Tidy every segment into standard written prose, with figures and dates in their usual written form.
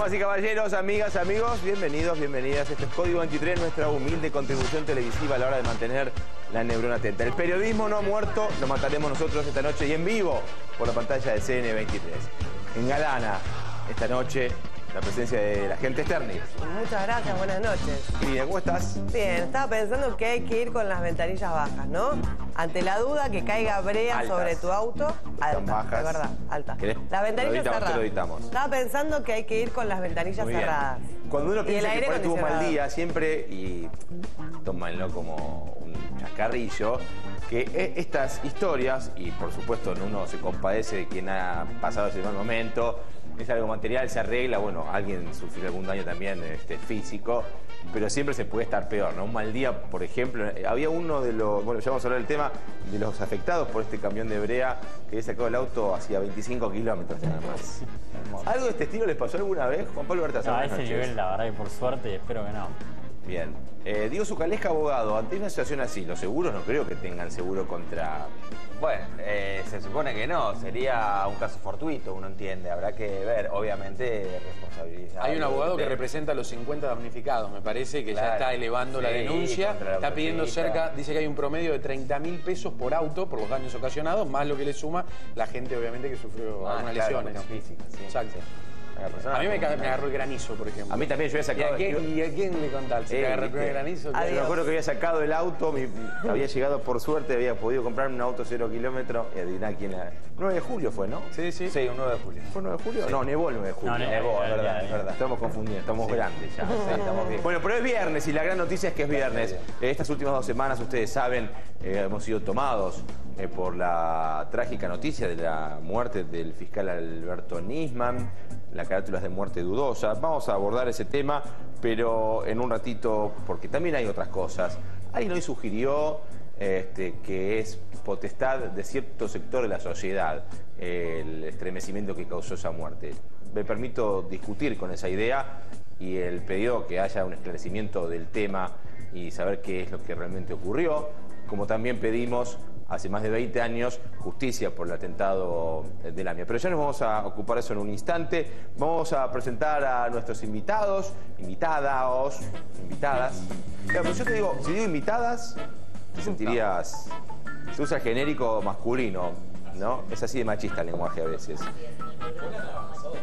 Damas y caballeros, amigas, amigos, bienvenidos, bienvenidas. Este es Código 23, nuestra humilde contribución televisiva a la hora de mantener la neurona atenta. El periodismo no ha muerto, lo mataremos nosotros esta noche y en vivo por la pantalla de CN23. Engalana esta noche la presencia de la gente Sterni. Muchas gracias, buenas noches. Irina, ¿cómo estás? Bien, estaba pensando que hay que ir con las ventanillas bajas, ¿no? Ante la duda que caiga brea Altas. Sobre tu auto, altas, bajas. de verdad, altas. Lo Las ventanillas editamos, cerradas. te lo editamos. Estaba pensando que hay que ir con las ventanillas Muy bien. cerradas. Cuando uno Y piensa el que aire por ahí tuvo un mal acondicionado. día, siempre, y tómanlo como un chascarrillo, que estas historias, y por supuesto uno se compadece de quien ha pasado ese mal momento, es algo material, se arregla, bueno, alguien sufrió algún daño también físico, pero siempre se puede estar peor, ¿no? Un mal día, por ejemplo, había uno de los, bueno, ya vamos a hablar del tema, de los afectados por este camión de brea que había sacado el auto hacia 25 kilómetros nada más. ¿Algo de este estilo les pasó alguna vez? Juan Pablo Bertas, No, a buenas ese noches. nivel, la verdad que por suerte, espero que no. Bien. Diego Zucalesca, abogado, ante una situación así, los seguros no creo que tengan seguro contra... Bueno, se supone que no, sería un caso fortuito, uno entiende, habrá que ver, obviamente, responsabilizar. Hay un abogado que representa a los 50 damnificados, me parece, que ya está elevando la denuncia, contra la está pidiendo autopista. dice que hay un promedio de 30.000 pesos por auto por los daños ocasionados, más lo que le suma la gente, obviamente, que sufrió algunas lesiones. Física, sí. Exacto. A mí me agarró el granizo, por ejemplo. A mí también, yo había sacado... ¿Y a quién le contaste? ¿Te agarró el primer granizo? Yo me acuerdo que había sacado el auto, había llegado por suerte, había podido comprar un auto 0 kilómetros, y adiviná quién era. 9 de julio fue, ¿no? Sí, sí. Sí, un 9 de julio. ¿Fue 9 de julio? No, nevó el 9 de julio. No, nevó, es verdad, es verdad. Estamos confundidos, estamos grandes ya. Sí, estamos bien. Bueno, pero es viernes y la gran noticia es que es viernes. Estas últimas 2 semanas, ustedes saben, hemos sido tomados por la trágica noticia de la muerte del fiscal Alberto Nisman, la carátula es de muerte dudosa. Vamos a abordar ese tema, pero en un ratito, porque también hay otras cosas. Alguien hoy sugirió que es potestad de cierto sector de la sociedad el estremecimiento que causó esa muerte. Me permito discutir con esa idea y el pedido que haya un esclarecimiento del tema y saber qué es lo que realmente ocurrió, como también pedimos hace más de 20 años justicia por el atentado del AMIA. Pero ya nos vamos a ocupar eso en un instante. Vamos a presentar a nuestros invitados, invitadas. Claro, pues yo te digo, si digo invitadas, te sentirías... Se usa el genérico masculino, ¿no? Es así de machista el lenguaje a veces.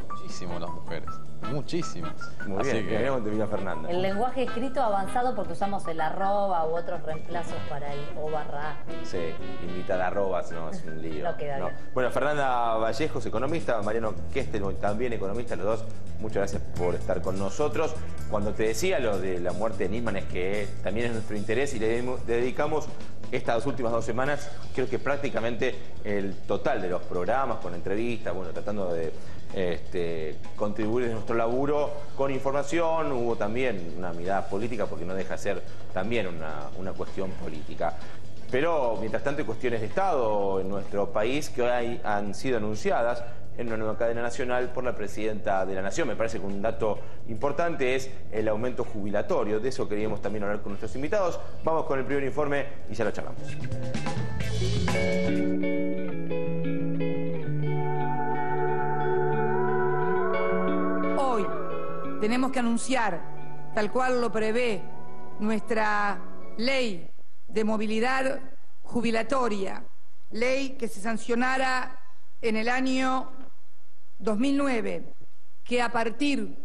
Muchísimo las mujeres, muchísimas. Muy bien, veremos dónde vino Fernanda. El lenguaje escrito avanzado porque usamos el arroba u otros reemplazos para el o barra. Sí, invitada arrobas, no, es un lío. No queda bien. Bueno, Fernanda Vallejos, economista, Mariano Kestel, también economista, los dos, muchas gracias por estar con nosotros. Cuando te decía lo de la muerte de Nisman es que también es nuestro interés y le dedicamos estas últimas 2 semanas, creo que prácticamente el total de los programas, con entrevistas, bueno, tratando de contribuir en nuestro laburo con información. Hubo también una mirada política porque no deja de ser también una cuestión política. Pero mientras tanto hay cuestiones de Estado en nuestro país que hoy han sido anunciadas en una nueva cadena nacional por la presidenta de la Nación. Me parece que un dato importante es el aumento jubilatorio. De eso queríamos también hablar con nuestros invitados. Vamos con el primer informe y ya lo charlamos. Hoy tenemos que anunciar, tal cual lo prevé nuestra ley de movilidad jubilatoria, ley que se sancionara en el año 2009, que a partir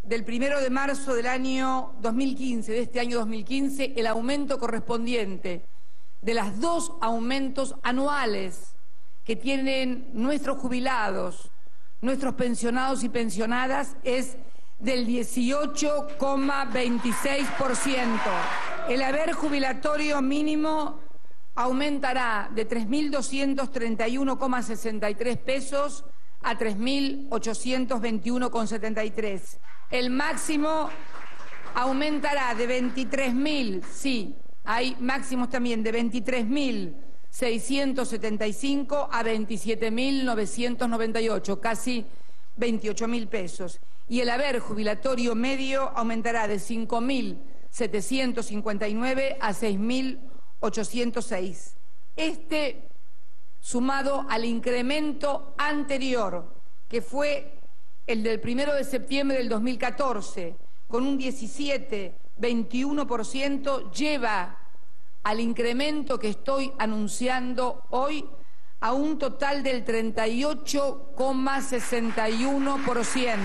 del 1 de marzo del año 2015, de este año 2015, el aumento correspondiente de las 2 aumentos anuales que tienen nuestros jubilados, nuestros pensionados y pensionadas, es del 18,26%. El haber jubilatorio mínimo aumentará de 3.231,63 pesos a 3.821,73. El máximo aumentará de 23.000, sí, hay máximos también de 23.675 a 27.998, casi 28.000 pesos. Y el haber jubilatorio medio aumentará de 5.759 a 6.806. Sumado al incremento anterior, que fue el del 1 de septiembre del 2014, con un 17,21%, lleva al incremento que estoy anunciando hoy a un total del 38,61%.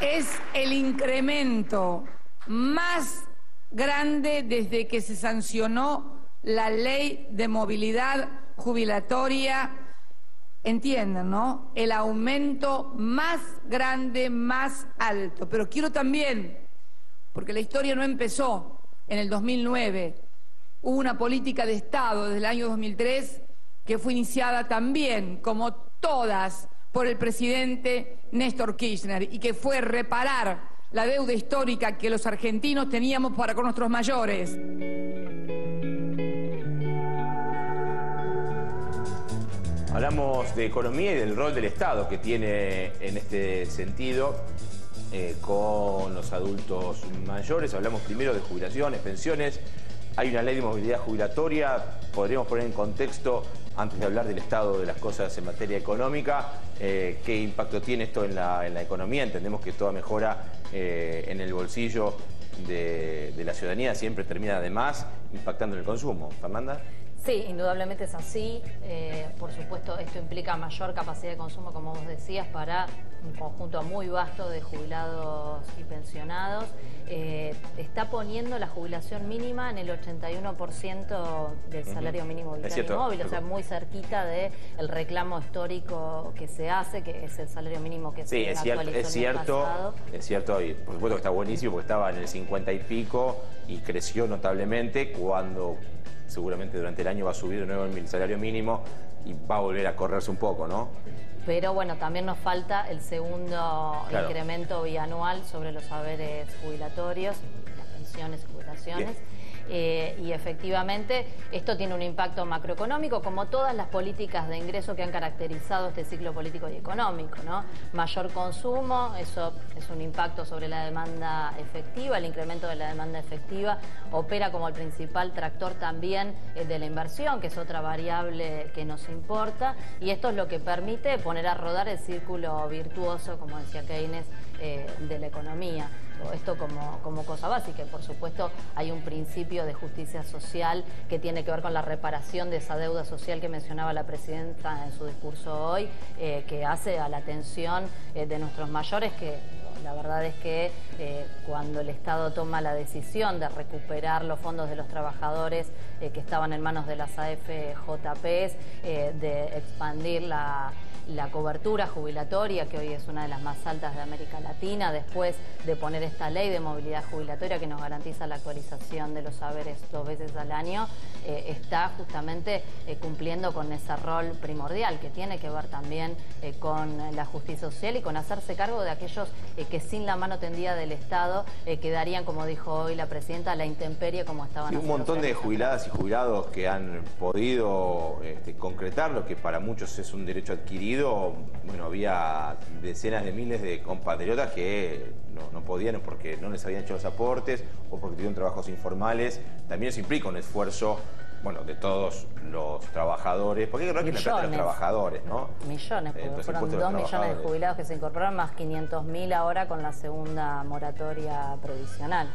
Es el incremento más grande desde que se sancionó la Ley de Movilidad Jubilatoria. Entiendan, ¿no? El aumento más grande, más alto. Pero quiero también, porque la historia no empezó en el 2009, hubo una política de Estado desde el año 2003 que fue iniciada también, como todas, por el presidente Néstor Kirchner, y que fue reparar la deuda histórica que los argentinos teníamos para con nuestros mayores. Hablamos de economía y del rol del Estado que tiene en este sentido con los adultos mayores. Hablamos primero de jubilaciones, pensiones. Hay una ley de movilidad jubilatoria. Podríamos poner en contexto, antes de hablar del estado de las cosas en materia económica, qué impacto tiene esto en la economía. Entendemos que toda mejora en el bolsillo de la ciudadanía siempre termina además impactando en el consumo. Fernanda. Sí, indudablemente es así. Por supuesto, esto implica mayor capacidad de consumo, como vos decías, para un conjunto muy vasto de jubilados y pensionados. Está poniendo la jubilación mínima en el 81% del salario mínimo vital y móvil, o sea, muy cerquita del reclamo histórico que se hace, que es el salario mínimo que se actualizó es cierto, y por supuesto que está buenísimo porque estaba en el 50 y pico y creció notablemente cuando seguramente durante el año va a subir de nuevo el salario mínimo y va a volver a correrse un poco, ¿no? Pero bueno, también nos falta el segundo incremento bianual sobre los haberes jubilatorios, las pensiones y jubilaciones. Y efectivamente esto tiene un impacto macroeconómico, como todas las políticas de ingreso que han caracterizado este ciclo político y económico, ¿no? Mayor consumo, eso es un impacto sobre la demanda efectiva. El incremento de la demanda efectiva opera como el principal tractor también de la inversión, que es otra variable que nos importa, y esto es lo que permite poner a rodar el círculo virtuoso, como decía Keynes, de la economía. Esto como cosa básica. Por supuesto, hay un principio de justicia social que tiene que ver con la reparación de esa deuda social que mencionaba la presidenta en su discurso hoy, que hace a la atención de nuestros mayores, que la verdad es que cuando el Estado toma la decisión de recuperar los fondos de los trabajadores que estaban en manos de las AFJPs, de expandir la cobertura jubilatoria, que hoy es una de las más altas de América Latina, después de poner esta ley de movilidad jubilatoria que nos garantiza la actualización de los haberes 2 veces al año, está justamente cumpliendo con ese rol primordial que tiene que ver también con la justicia social y con hacerse cargo de aquellos que sin la mano tendida del Estado quedarían, como dijo hoy la presidenta, a la intemperie como estaban. Y un montón de jubiladas y jubilados que han podido concretar lo que para muchos es un derecho adquirido. Bueno, había decenas de miles de compatriotas que no podían porque no les habían hecho los aportes o porque tuvieron trabajos informales. También eso implica un esfuerzo, bueno, de todos los trabajadores, porque hay que la plata de los trabajadores, ¿no? Millones, porque fueron 2 millones de jubilados que se incorporaron, más 500.000 ahora con la segunda moratoria provisional.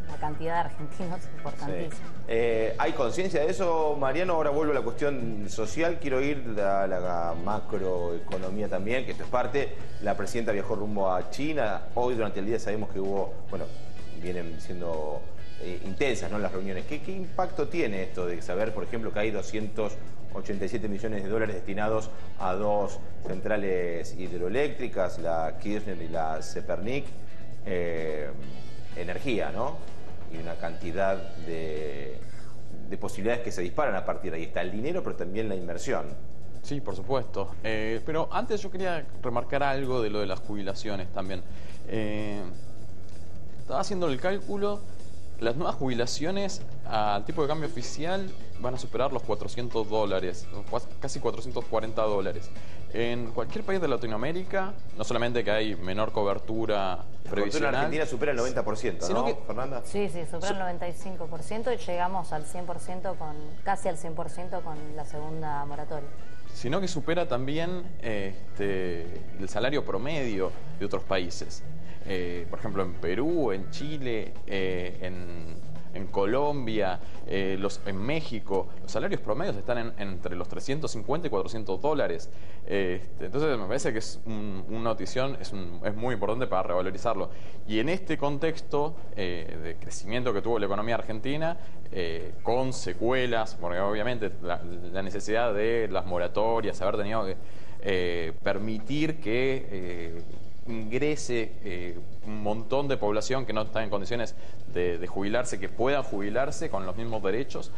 La cantidad de argentinos es importantísima. Sí. ¿Hay conciencia de eso, Mariano? Ahora vuelvo a la cuestión social. Quiero ir a la macroeconomía también, que esto es parte. La presidenta viajó rumbo a China. Hoy durante el día sabemos que hubo, bueno, vienen siendo intensas, ¿no?, las reuniones. ¿Qué impacto tiene esto de saber, por ejemplo, que hay 287 millones de dólares destinados a 2 centrales hidroeléctricas, la Kirchner y la Cepernik? Energía, ¿no? Y una cantidad de posibilidades que se disparan a partir de ahí. Está el dinero, pero también la inversión. Sí, por supuesto. Pero antes yo quería remarcar algo de lo de las jubilaciones también. Estaba haciendo el cálculo. Las nuevas jubilaciones al tipo de cambio oficial van a superar los $400, casi $440. En cualquier país de Latinoamérica, no solamente que hay menor cobertura previsional. En Argentina supera el 90%, ¿no, Fernanda? Sí, supera el 95% y llegamos al 100% casi al 100% con la segunda moratoria. sino que supera también el salario promedio de otros países. Por ejemplo, en Perú, en Chile, en Colombia, en México, los salarios promedios están entre los 350 y 400 dólares. Entonces me parece que es una notición, es muy importante para revalorizarlo. Y en este contexto de crecimiento que tuvo la economía argentina, con secuelas, porque obviamente la necesidad de las moratorias, haber tenido que permitir que ingrese un montón de población que no está en condiciones de jubilarse, que puedan jubilarse con los mismos derechos.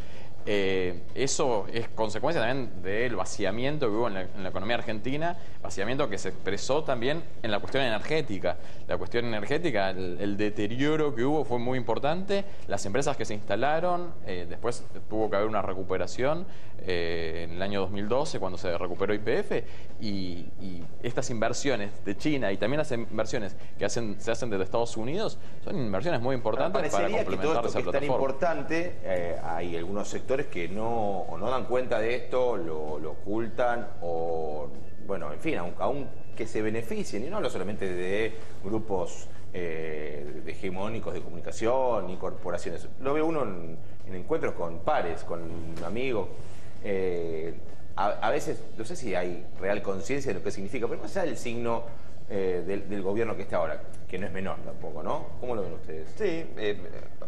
Eso es consecuencia también del vaciamiento que hubo en la economía argentina, vaciamiento que se expresó también en la cuestión energética. La cuestión energética, el deterioro que hubo fue muy importante. Las empresas que se instalaron, después tuvo que haber una recuperación en el año 2012 cuando se recuperó YPF, y estas inversiones de China y también las inversiones que se hacen desde Estados Unidos son inversiones muy importantes para complementar esa plataforma. Que es tan importante, hay algunos sectores que no dan cuenta de esto, lo ocultan o, bueno, en fin, aunque se beneficien, y no hablo solamente de grupos hegemónicos de comunicación y corporaciones. Lo ve uno en encuentros con pares, con amigos. A veces, no sé si hay real conciencia de lo que significa, pero más allá del signo del gobierno que está ahora, que no es menor tampoco, ¿no? ¿Cómo lo ven ustedes? Sí,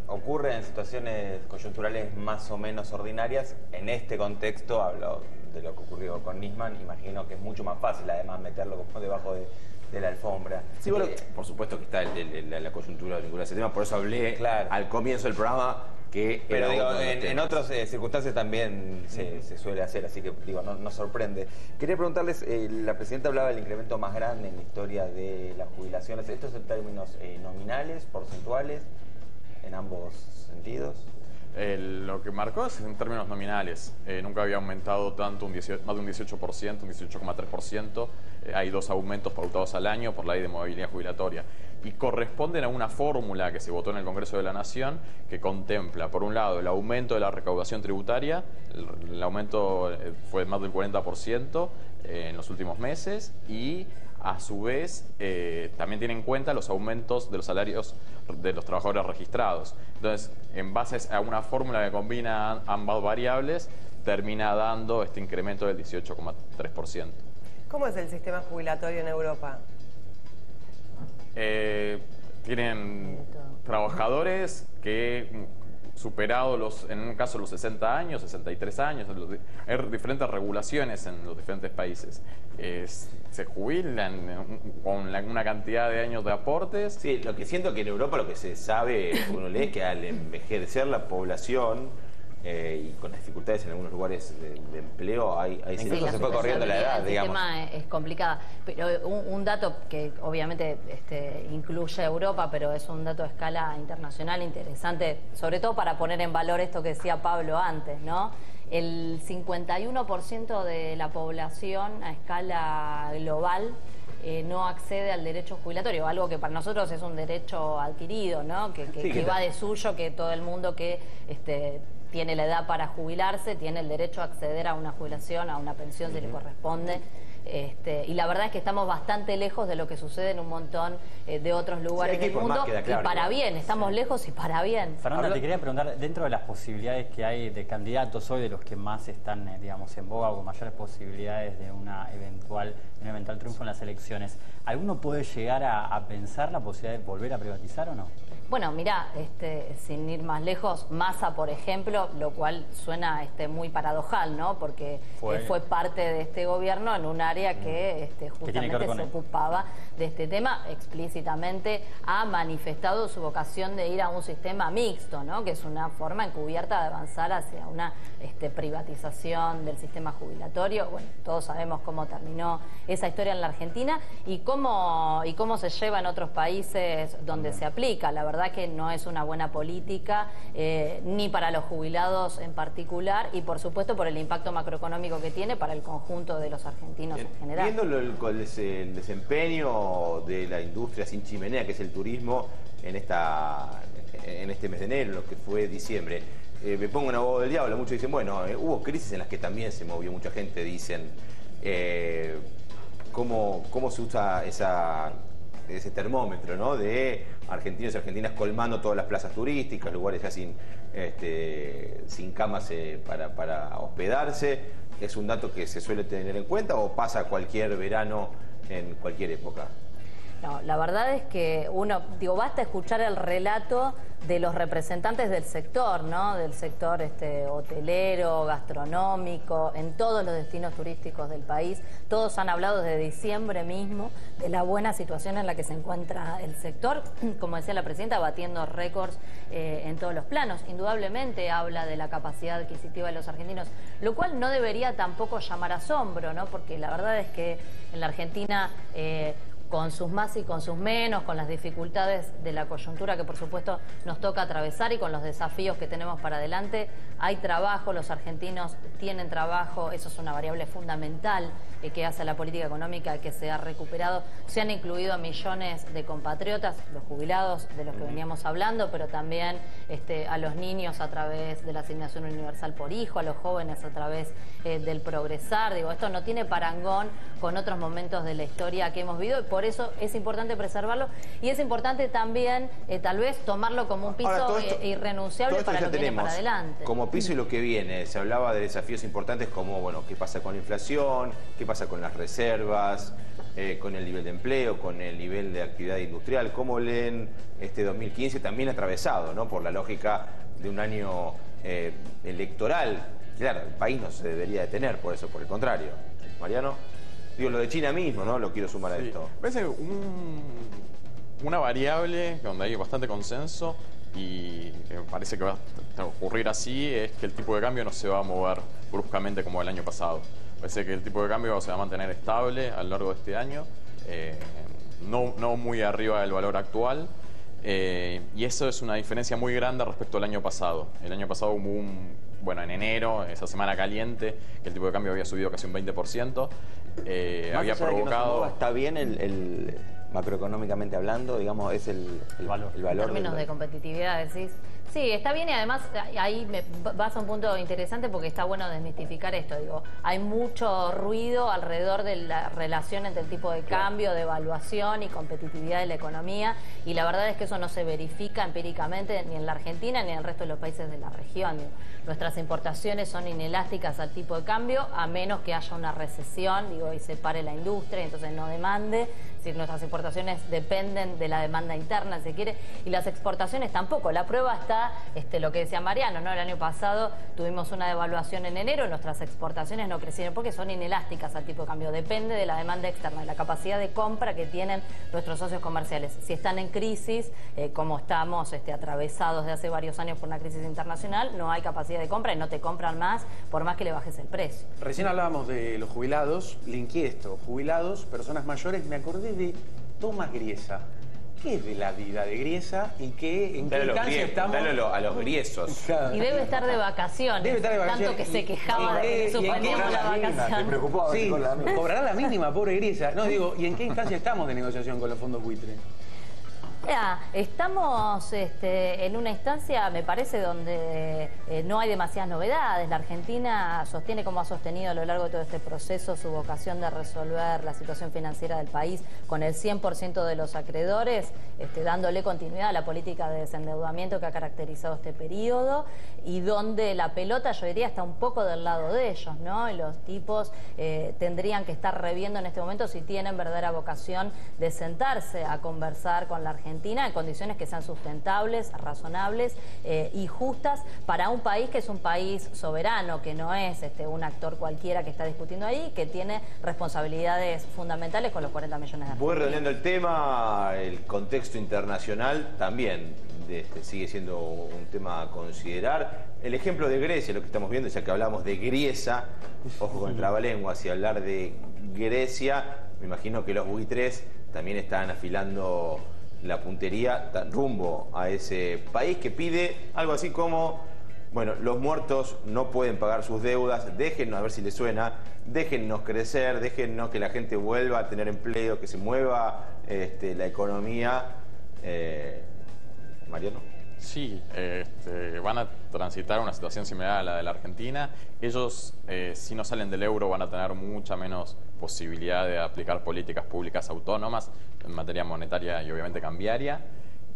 ocurre en situaciones coyunturales más o menos ordinarias. En este contexto, hablo de lo que ocurrió con Nisman, imagino que es mucho más fácil además meterlo como debajo de la alfombra. Sí, bueno, por supuesto que está la coyuntura de ningún ese tema, por eso hablé al comienzo del programa que pero digo, en otras circunstancias también se suele hacer, así que digo, no sorprende. Quería preguntarles, la presidenta hablaba del incremento más grande en la historia de las jubilaciones. ¿Esto es en términos nominales, porcentuales, en ambos sentidos? Lo que marcó es en términos nominales. Nunca había aumentado tanto, más de un 18%, un 18,3%. Hay 2 aumentos pautados al año por la ley de movilidad jubilatoria. Y corresponden a una fórmula que se votó en el Congreso de la Nación que contempla, por un lado, el aumento de la recaudación tributaria. El aumento fue más del 40% en los últimos meses, y a su vez también tiene en cuenta los aumentos de los salarios de los trabajadores registrados. Entonces, en base a una fórmula que combina ambas variables, termina dando este incremento del 18,3%. ¿Cómo es el sistema jubilatorio en Europa? Tienen trabajadores que, superados en un caso los 60 años, 63 años, hay diferentes regulaciones en los diferentes países. Se jubilan con una cantidad de años de aportes. Sí, lo que siento que en Europa lo que se sabe, uno lee, que al envejecer la población y con dificultades en algunos lugares de empleo, incluso se fue corriendo la edad, digamos. El tema es complicada, pero un dato que obviamente incluye a Europa, pero es un dato a escala internacional interesante, sobre todo para poner en valor esto que decía Pablo antes, ¿no? El 51% de la población a escala global no accede al derecho jubilatorio, algo que para nosotros es un derecho adquirido, ¿no? Que va de suyo, que todo el mundo que tiene la edad para jubilarse tiene el derecho a acceder a una jubilación, a una pensión si le corresponde. Y la verdad es que estamos bastante lejos de lo que sucede en un montón de otros lugares del mundo, claro, y para bien, estamos lejos y para bien. Fernanda, te quería preguntar, dentro de las posibilidades que hay de candidatos hoy, de los que más están, digamos, en boga o con mayores posibilidades de un eventual triunfo en las elecciones, ¿alguno puede llegar a pensar la posibilidad de volver a privatizar o no? Bueno, mirá, sin ir más lejos, Massa, por ejemplo, lo cual suena muy paradojal, ¿no? Porque fue parte de este gobierno en un área que justamente se ocupaba de este tema. Explícitamente ha manifestado su vocación de ir a un sistema mixto, ¿no? Que es una forma encubierta de avanzar hacia una privatización del sistema jubilatorio. Bueno, todos sabemos cómo terminó esa historia en la Argentina y cómo se lleva en otros países donde se aplica. La verdad que no es una buena política, ni para los jubilados en particular, y por supuesto por el impacto macroeconómico que tiene para el conjunto de los argentinos en general. Viendo el desempeño de la industria sin chimenea, que es el turismo, en este mes de enero, lo que fue diciembre, me pongo en abogado del diablo. Muchos dicen, bueno, hubo crisis en las que también se movió mucha gente, dicen. ¿Cómo se usa ese termómetro, ¿no? De argentinos y argentinas colmando todas las plazas turísticas, lugares ya sin camas para hospedarse? ¿Es un dato que se suele tener en cuenta o pasa cualquier verano en cualquier época? No, la verdad es que basta escuchar el relato de los representantes del sector, ¿no? Del sector hotelero, gastronómico, en todos los destinos turísticos del país. Todos han hablado desde diciembre mismo de la buena situación en la que se encuentra el sector, como decía la presidenta, batiendo récords en todos los planos. Indudablemente habla de la capacidad adquisitiva de los argentinos, lo cual no debería tampoco llamar asombro, ¿no? Porque la verdad es que en la Argentina, con sus más y con sus menos, con las dificultades de la coyuntura que por supuesto nos toca atravesar y con los desafíos que tenemos para adelante, hay trabajo, los argentinos tienen trabajo, eso es una variable fundamental que hace a la política económica que se ha recuperado. Se han incluido a millones de compatriotas, los jubilados de los que veníamos hablando, pero también a los niños a través de la asignación universal por hijo, a los jóvenes a través del progresar. Esto no tiene parangón con otros momentos de la historia que hemos vivido y por eso es importante preservarlo y es importante también tal vez tomarlo como un piso irrenunciable para lo que viene para adelante. Como piso y lo que viene, se hablaba de desafíos importantes como, bueno, qué pasa con la inflación, qué pasa con las reservas, con el nivel de empleo, con el nivel de actividad industrial. ¿Cómo leen este 2015 también atravesado, ¿no? Por la lógica de un año electoral? Claro, el país no se debería detener por eso, por el contrario. Mariano, digo, lo de China mismo, ¿no? Lo quiero sumar a esto. Parece una variable donde hay bastante consenso y parece que va a ocurrir así, es que el tipo de cambio no se va a mover bruscamente como el año pasado. Parece que el tipo de cambio se va a mantener estable a lo largo de este año, no muy arriba del valor actual, y eso es una diferencia muy grande respecto al año pasado. El año pasado hubo en enero, esa semana caliente, que el tipo de cambio había subido casi un 20%, había provocado... ¿Está bien macroeconómicamente hablando, digamos, es el valor? En términos de competitividad, decís. Sí, está bien y además ahí vas a un punto interesante porque está bueno desmistificar esto. Hay mucho ruido alrededor de la relación entre el tipo de cambio, de evaluación y competitividad de la economía y la verdad es que eso no se verifica empíricamente ni en la Argentina ni en el resto de los países de la región. Nuestras importaciones son inelásticas al tipo de cambio a menos que haya una recesión, y se pare la industria y entonces no demande. Es decir, nuestras importaciones dependen de la demanda interna, si se quiere, y las exportaciones tampoco. La prueba está lo que decía Mariano, ¿no? El año pasado tuvimos una devaluación en enero, nuestras exportaciones no crecieron porque son inelásticas al tipo de cambio. Depende de la demanda externa, de la capacidad de compra que tienen nuestros socios comerciales. Si están en crisis, como estamos atravesados de hace varios años por una crisis internacional, no hay capacidad de compra y no te compran más por más que le bajes el precio. Recién hablábamos de los jubilados, le inquiesto, jubilados, personas mayores, me acordé de Tomás Griesa. ¿Qué es de la vida de Griesa y en qué instancia estamos? Dale a los griesos. Y debe estar de vacaciones. Debe estar de vacaciones. Tanto que se quejaba de que suspendíamos la vacación. Se preocupaba sí, con la mínima. Cobrará la mínima, pobre Griesa. No, digo, ¿y en qué instancia estamos de negociación con los fondos buitre? Estamos en una instancia, me parece, donde no hay demasiadas novedades. La Argentina sostiene, como ha sostenido a lo largo de todo este proceso, su vocación de resolver la situación financiera del país con el 100% de los acreedores, dándole continuidad a la política de desendeudamiento que ha caracterizado este periodo y donde la pelota, yo diría, está un poco del lado de ellos, ¿no? Y los tipos tendrían que estar reviendo en este momento si tienen verdadera vocación de sentarse a conversar con la Argentina en condiciones que sean sustentables, razonables y justas para un país que es un país soberano, que no es un actor cualquiera que está discutiendo ahí, que tiene responsabilidades fundamentales con los 40 millones de argentinos. Voy redondeando el tema, el contexto internacional también sigue siendo un tema a considerar. El ejemplo de Grecia, lo que estamos viendo, ya que hablamos de Griesa, ojo con el trabalenguas, y hablar de Grecia, me imagino que los buitres también están afilando la puntería rumbo a ese país que pide algo así como, bueno, los muertos no pueden pagar sus deudas, déjennos, a ver si les suena, déjennos crecer, déjennos que la gente vuelva a tener empleo, que se mueva la economía. Mariano. Sí, van a transitar una situación similar a la de la Argentina. Ellos, si no salen del euro, van a tener mucha menos posibilidad de aplicar políticas públicas autónomas en materia monetaria y obviamente cambiaria.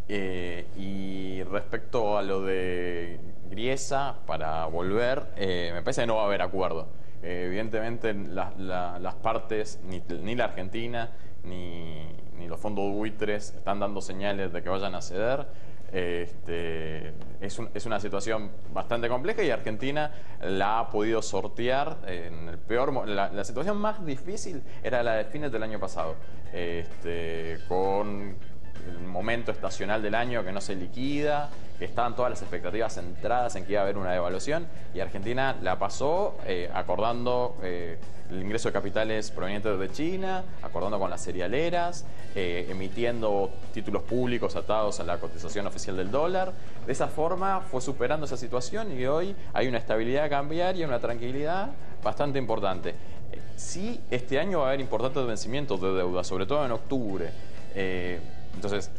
Y respecto a lo de Griesa, para volver, me parece que no va a haber acuerdo. Evidentemente las partes, ni la Argentina ni los fondos buitres están dando señales de que vayan a ceder. Es una situación bastante compleja y Argentina la ha podido sortear en el peor. La situación más difícil era la de fines del año pasado, con el momento estacional del año que no se liquida, que estaban todas las expectativas centradas en que iba a haber una devaluación, y Argentina la pasó acordando el ingreso de capitales provenientes de China, acordando con las cerealeras, emitiendo títulos públicos atados a la cotización oficial del dólar. De esa forma fue superando esa situación y hoy hay una estabilidad cambiaria, una tranquilidad bastante importante. Sí, este año va a haber importantes vencimientos de deuda, sobre todo en octubre. Entonces,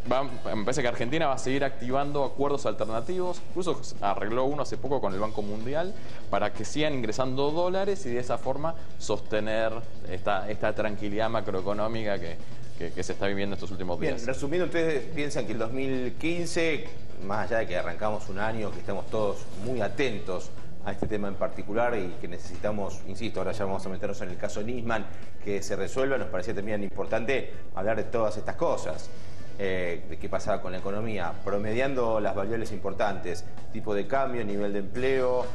me parece que Argentina va a seguir activando acuerdos alternativos. Incluso arregló uno hace poco con el Banco Mundial para que sigan ingresando dólares y de esa forma sostener esta tranquilidad macroeconómica que se está viviendo estos últimos días. Bien, resumiendo, ustedes piensan que el 2015, más allá de que arrancamos un año, que estamos todos muy atentos a este tema en particular y que necesitamos, insisto, ahora ya vamos a meternos en el caso Nisman, que se resuelva, nos parecía también importante hablar de todas estas cosas. De qué pasaba con la economía, promediando las variables importantes, tipo de cambio, nivel de empleo,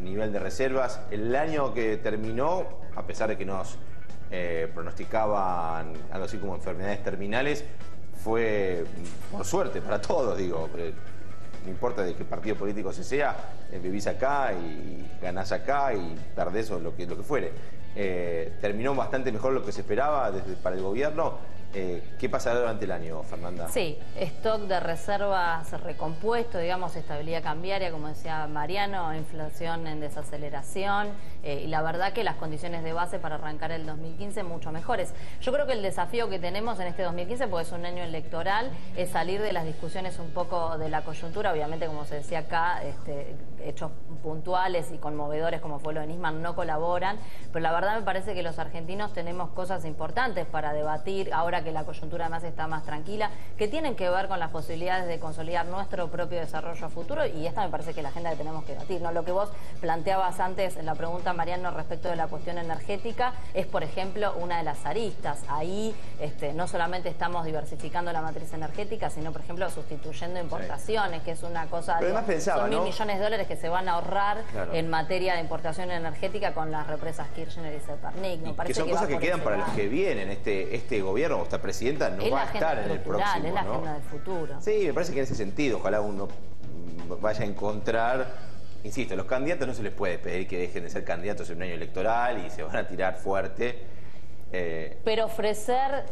nivel de reservas. El año que terminó, a pesar de que nos pronosticaban algo así como enfermedades terminales, fue, por suerte, para todos, digo, no importa de qué partido político se sea, vivís acá y ganás acá y perdés o lo que fuere. Terminó bastante mejor lo que se esperaba para el gobierno. ¿Qué pasará durante el año, Fernanda? Sí, stock de reservas recompuesto, digamos, estabilidad cambiaria, como decía Mariano, inflación en desaceleración, y la verdad que las condiciones de base para arrancar el 2015 mucho mejores. Yo creo que el desafío que tenemos en este 2015, porque es un año electoral, es salir de las discusiones un poco de la coyuntura. Obviamente, como se decía acá, hechos puntuales y conmovedores como fue lo de Nisman no colaboran, pero la verdad me parece que los argentinos tenemos cosas importantes para debatir ahora que la coyuntura además está más tranquila, que tienen que ver con las posibilidades de consolidar nuestro propio desarrollo a futuro, y esta me parece que es la agenda que tenemos que debatir, ¿no? Lo que vos planteabas antes en la pregunta, Mariano, respecto de la cuestión energética, es, por ejemplo, una de las aristas. Ahí no solamente estamos diversificando la matriz energética, sino, por ejemplo, sustituyendo importaciones, que es una cosa... Pero además pensaba, son ¿no? 1.000 millones de dólares que se van a ahorrar en materia de importación energética con las represas Kirchner y Zepernik. Que son cosas que quedan para los que vienen. Este gobierno, esta presidenta, no va a estar en el próximo, es la ¿no? agenda del futuro. Sí, me parece que en ese sentido, ojalá uno vaya a encontrar... Insisto, a los candidatos no se les puede pedir que dejen de ser candidatos en un año electoral y se van a tirar fuerte. Pero ofrecer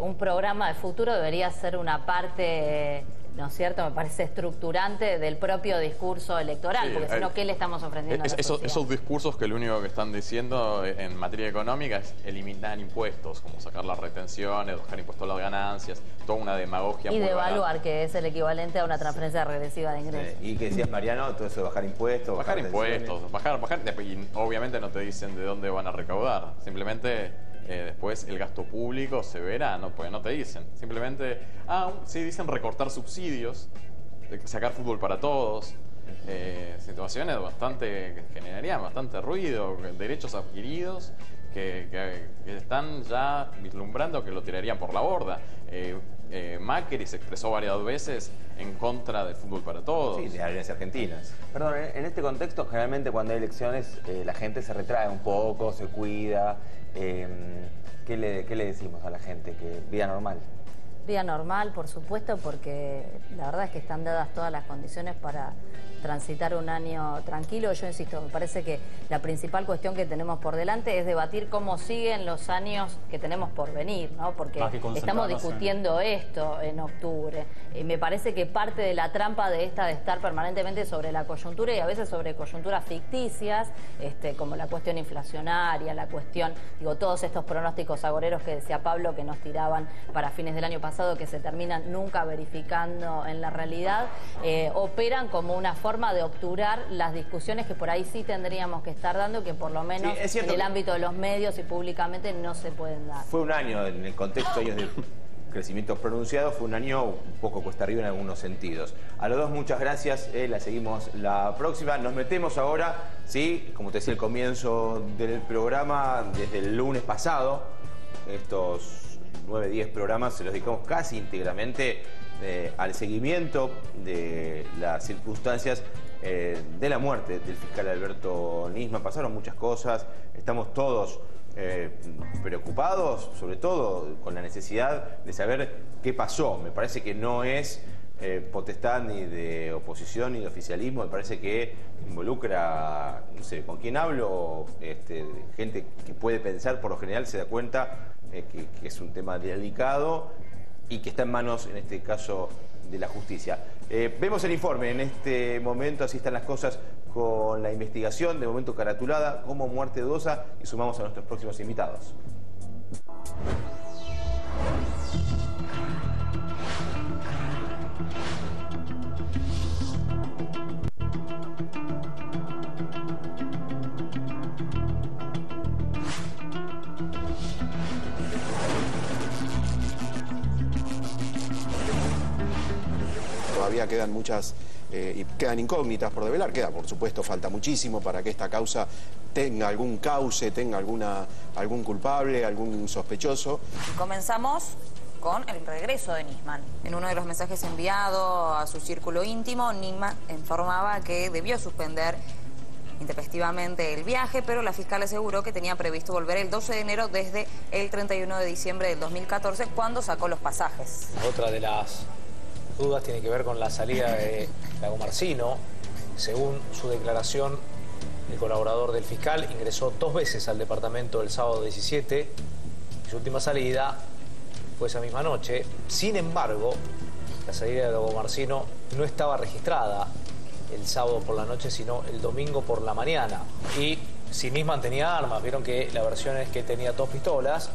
un programa de futuro debería ser una parte, ¿no es cierto?, me parece estructurante del propio discurso electoral, Sí, porque si no, ¿qué le estamos ofreciendo a la sociedad? Esos discursos que lo único que están diciendo en materia económica es eliminar impuestos, como sacar las retenciones, bajar impuestos a las ganancias, toda una demagogia. Y muy devaluar, barata. que es el equivalente a una transferencia regresiva de ingresos. Y que decías, Mariano, todo eso de bajar impuestos. Bajar impuestos, bajar, y obviamente no te dicen de dónde van a recaudar, simplemente después el gasto público se verá, no, pues no te dicen, simplemente, sí dicen recortar subsidios, sacar fútbol para todos, situaciones que generarían bastante ruido, derechos adquiridos que están ya vislumbrando que lo tirarían por la borda. Macri se expresó varias veces en contra del fútbol para todos. Sí, de Alianzas Argentinas. Perdón, en este contexto, generalmente cuando hay elecciones, la gente se retrae un poco, se cuida. ¿Qué le decimos a la gente? Que vida normal. Vida normal, por supuesto, porque la verdad es que están dadas todas las condiciones para transitar un año tranquilo. Yo insisto, me parece que la principal cuestión que tenemos por delante es debatir cómo siguen los años que tenemos por venir, ¿no? Porque estamos discutiendo esto en octubre. Me parece que parte de la trampa de estar permanentemente sobre la coyuntura y a veces sobre coyunturas ficticias, como la cuestión inflacionaria, la cuestión, todos estos pronósticos agoreros que decía Pablo que nos tiraban para fines del año pasado pasado que se terminan nunca verificando en la realidad, operan como una forma de obturar las discusiones que por ahí sí tendríamos que estar dando, que por lo menos en el ámbito de los medios y públicamente no se pueden dar. Fue un año, en el contexto de años de crecimiento pronunciado, fue un año un poco cuesta arriba en algunos sentidos. A los dos, muchas gracias, la seguimos la próxima. Nos metemos ahora, sí, como te decía al comienzo del programa, desde el lunes pasado, estos 9-10 programas se los dedicamos casi íntegramente al seguimiento de las circunstancias de la muerte del fiscal Alberto Nisman. Pasaron muchas cosas, estamos todos preocupados, sobre todo con la necesidad de saber qué pasó. Me parece que no es potestad ni de oposición ni de oficialismo, me parece que involucra, no sé, con quién hablo, gente que puede pensar, por lo general se da cuenta que es un tema delicado y que está en manos, en este caso, de la justicia. Vemos el informe en este momento, así están las cosas con la investigación, de momento caratulada como muerte dudosa, y sumamos a nuestros próximos invitados. Todavía quedan muchas y quedan incógnitas por develar. Por supuesto, falta muchísimo para que esta causa tenga algún cauce, tenga algún culpable, algún sospechoso. Comenzamos con el regreso de Nisman. En uno de los mensajes enviados a su círculo íntimo, Nisman informaba que debió suspender intempestivamente el viaje, pero la fiscal aseguró que tenía previsto volver el 12 de enero desde el 31 de diciembre del 2014, cuando sacó los pasajes. Otra de las dudas tiene que ver con la salida de Lagomarsino. Según su declaración, el colaborador del fiscal ingresó 2 veces al departamento el sábado 17 y su última salida fue esa misma noche. Sin embargo, la salida de Lagomarsino no estaba registrada el sábado por la noche, sino el domingo por la mañana. Y si Nisman tenía armas, vieron que la versión es que tenía 2 pistolas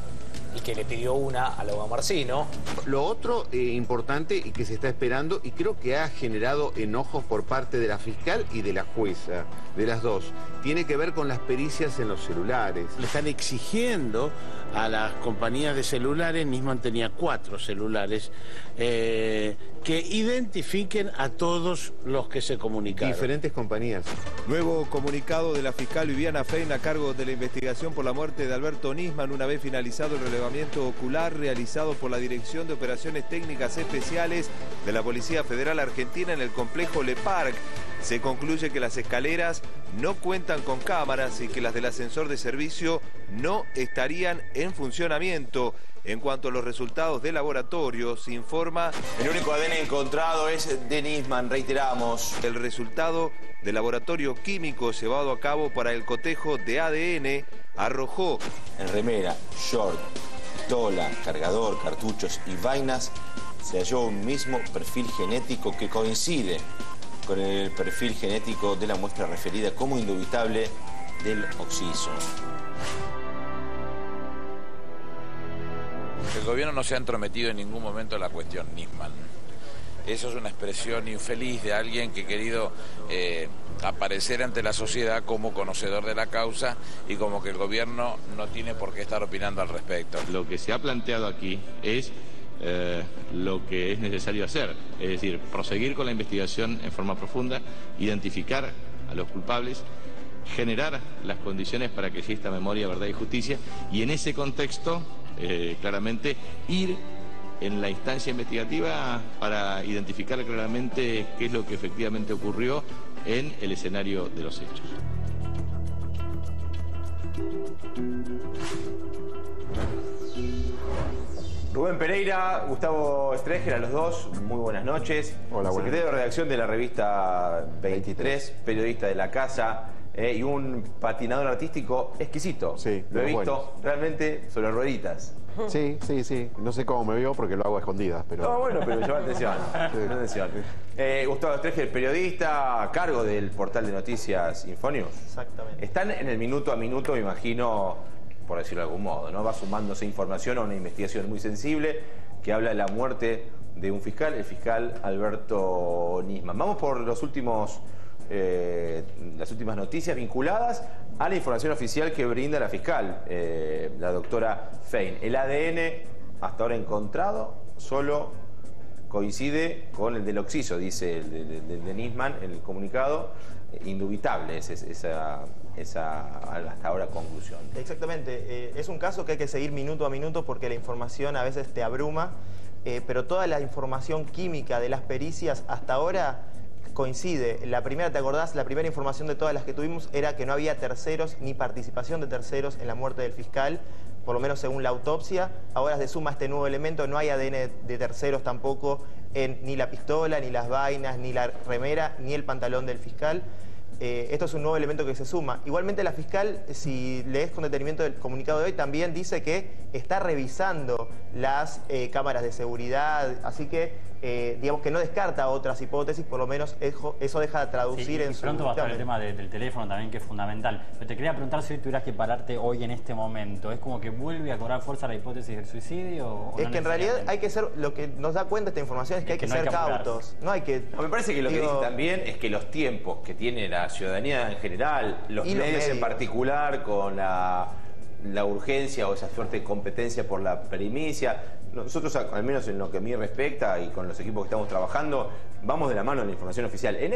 y que le pidió una a Lagomarsino. Lo otro importante y que se está esperando, y creo que ha generado enojos por parte de la fiscal y de la jueza, de las dos, tiene que ver con las pericias en los celulares. Le están exigiendo a las compañías de celulares, Nisman tenía 4 celulares, que identifiquen a todos los que se comunicaron. Diferentes compañías. Nuevo comunicado de la fiscal Viviana Fein a cargo de la investigación por la muerte de Alberto Nisman, una vez finalizado el relevamiento ocular realizado por la Dirección de Operaciones Técnicas Especiales de la Policía Federal Argentina en el complejo Le Parc. Se concluye que las escaleras no cuentan con cámaras y que las del ascensor de servicio no estarían en funcionamiento. En cuanto a los resultados de laboratorio, se informa... El único ADN encontrado es de Nisman, reiteramos. El resultado del laboratorio químico llevado a cabo para el cotejo de ADN arrojó... En remera, short, pistola, cargador, cartuchos y vainas se halló un mismo perfil genético que coincide con el perfil genético de la muestra referida como indubitable del occiso. El gobierno no se ha entrometido en ningún momento en la cuestión Nisman. Eso es una expresión infeliz de alguien que ha querido aparecer ante la sociedad como conocedor de la causa y como que el gobierno no tiene por qué estar opinando al respecto. Lo que se ha planteado aquí es lo que es necesario hacer, es decir, proseguir con la investigación en forma profunda, identificar a los culpables, generar las condiciones para que exista memoria, verdad y justicia, y en ese contexto, claramente, ir en la instancia investigativa para identificar claramente qué es lo que efectivamente ocurrió en el escenario de los hechos. Rubén Pereira, Gustavo Streger, a los dos, muy buenas noches. Hola, buenas. Secretario de redacción de la revista 23, periodista de La Casa, y un patinador artístico exquisito. Sí, lo he visto buenos. Realmente sobre rueditas. Sí. No sé cómo me vio porque lo hago a escondidas, pero... No, bueno, pero llama atención. Sí. Llama atención. Gustavo Streger, periodista a cargo del portal de noticias Infonews. Exactamente. Están en el minuto a minuto, me imagino, por decirlo de algún modo, ¿no? Va sumándose información a una investigación muy sensible que habla de la muerte de un fiscal, el fiscal Alberto Nisman. Vamos por las últimas noticias vinculadas a la información oficial que brinda la fiscal, la doctora Fein. El ADN hasta ahora encontrado solo coincide con el del occiso, dice el de Nisman en el comunicado. Indubitable es esa hasta ahora conclusión. Exactamente, es un caso que hay que seguir minuto a minuto porque la información a veces te abruma, pero toda la información química de las pericias hasta ahora coincide. La primera, ¿te acordás? La primera información de todas las que tuvimos era que no había terceros ni participación de terceros en la muerte del fiscal, por lo menos según la autopsia. Ahora se suma este nuevo elemento, no hay ADN de terceros tampoco en ni la pistola, ni las vainas, ni la remera, ni el pantalón del fiscal. Esto es un nuevo elemento que se suma. Igualmente la fiscal, si lees con detenimiento el comunicado de hoy, también dice que está revisando las cámaras de seguridad, así que digamos que no descarta otras hipótesis, por lo menos eso deja de traducir en su... Pronto va a estar el tema del teléfono también, que es fundamental. Pero te quería preguntar si hoy tuvieras que pararte hoy en este momento. ¿Es como que vuelve a cobrar fuerza la hipótesis del suicidio? Es que en realidad hay que ser, lo que nos da cuenta esta información es que hay que ser cautos. No hay que... Me parece que lo que dice también es que los tiempos que tiene la ciudadanía en general, los medios en particular, con la urgencia o esa suerte de competencia por la primicia, nosotros, al menos en lo que a mí respecta y con los equipos que estamos trabajando, vamos de la mano en la información oficial. En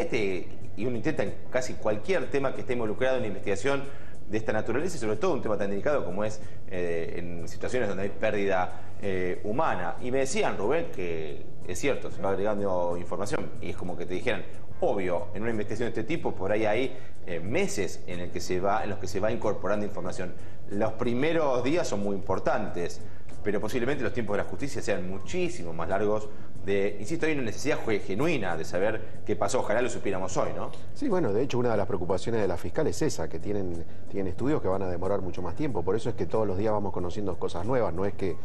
y uno intenta en casi cualquier tema que esté involucrado en la investigación de esta naturaleza, y sobre todo un tema tan delicado como es en situaciones donde hay pérdida humana. Y me decían, Rubén, que es cierto, se va agregando información, y es como que te dijeran, obvio, en una investigación de este tipo, por ahí hay meses en los que se va incorporando información. Los primeros días son muy importantes, pero posiblemente los tiempos de la justicia sean muchísimo más largos. Insisto, hay una necesidad genuina de saber qué pasó. Ojalá lo supiéramos hoy, ¿no? Sí, bueno, de hecho una de las preocupaciones de la fiscal es esa, que tienen estudios que van a demorar mucho más tiempo. Por eso es que todos los días vamos conociendo cosas nuevas. No es que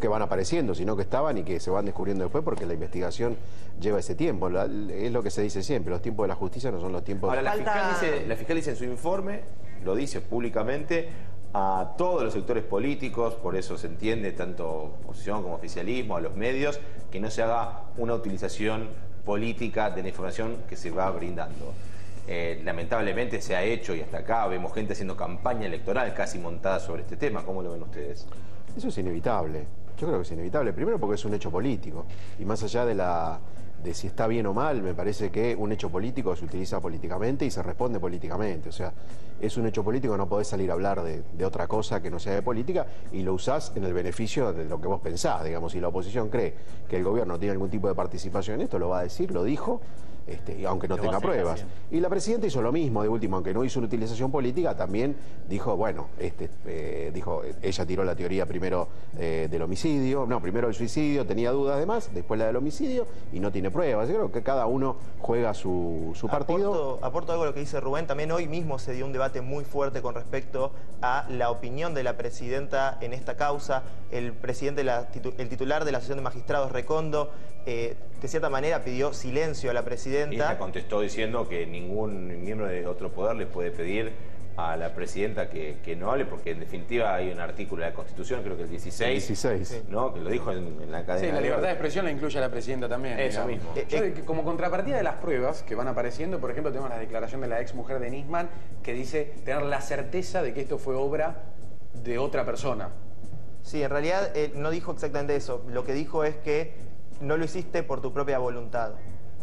van apareciendo, sino que estaban y que se van descubriendo después, porque la investigación lleva ese tiempo. Es lo que se dice siempre, los tiempos de la justicia no son los tiempos... Ahora, la fiscal dice en su informe, lo dice públicamente, a todos los sectores políticos, por eso se entiende tanto oposición como oficialismo, a los medios, que no se haga una utilización política de la información que se va brindando. Lamentablemente se ha hecho, y hasta acá vemos gente haciendo campaña electoral casi montada sobre este tema. ¿Cómo lo ven ustedes? Eso es inevitable. Yo creo que es inevitable. Primero porque es un hecho político, y más allá de si está bien o mal, me parece que un hecho político se utiliza políticamente y se responde políticamente. O sea, es un hecho político, no podés salir a hablar de otra cosa que no sea de política, y lo usás en el beneficio de lo que vos pensás. Digamos, si la oposición cree que el gobierno tiene algún tipo de participación en esto, lo va a decir, lo dijo, aunque no tenga pruebas. Y la presidenta hizo lo mismo, de último, aunque no hizo una utilización política, también dijo, bueno, ella tiró la teoría primero del homicidio, primero el suicidio, tenía dudas de más, después la del homicidio, y no tiene pruebas. Yo creo que cada uno juega su partido. Aporto algo a lo que dice Rubén. También hoy mismo se dio un debate muy fuerte con respecto a la opinión de la presidenta en esta causa. El presidente, el titular de la Asociación de Magistrados, Recondo, de cierta manera pidió silencio a la presidenta. Y ella contestó diciendo que ningún miembro de otro poder le puede pedir a la presidenta que no hable, porque en definitiva hay un artículo de la Constitución, creo que el 16, ¿no? Que lo dijo en la cadena. Sí, la libertad de expresión la incluye a la presidenta también. Eso mismo. Como contrapartida de las pruebas que van apareciendo, por ejemplo, tenemos la declaración de la ex mujer de Nisman, que dice tener la certeza de que esto fue obra de otra persona. Sí, en realidad no dijo exactamente eso. Lo que dijo es que no lo hiciste por tu propia voluntad.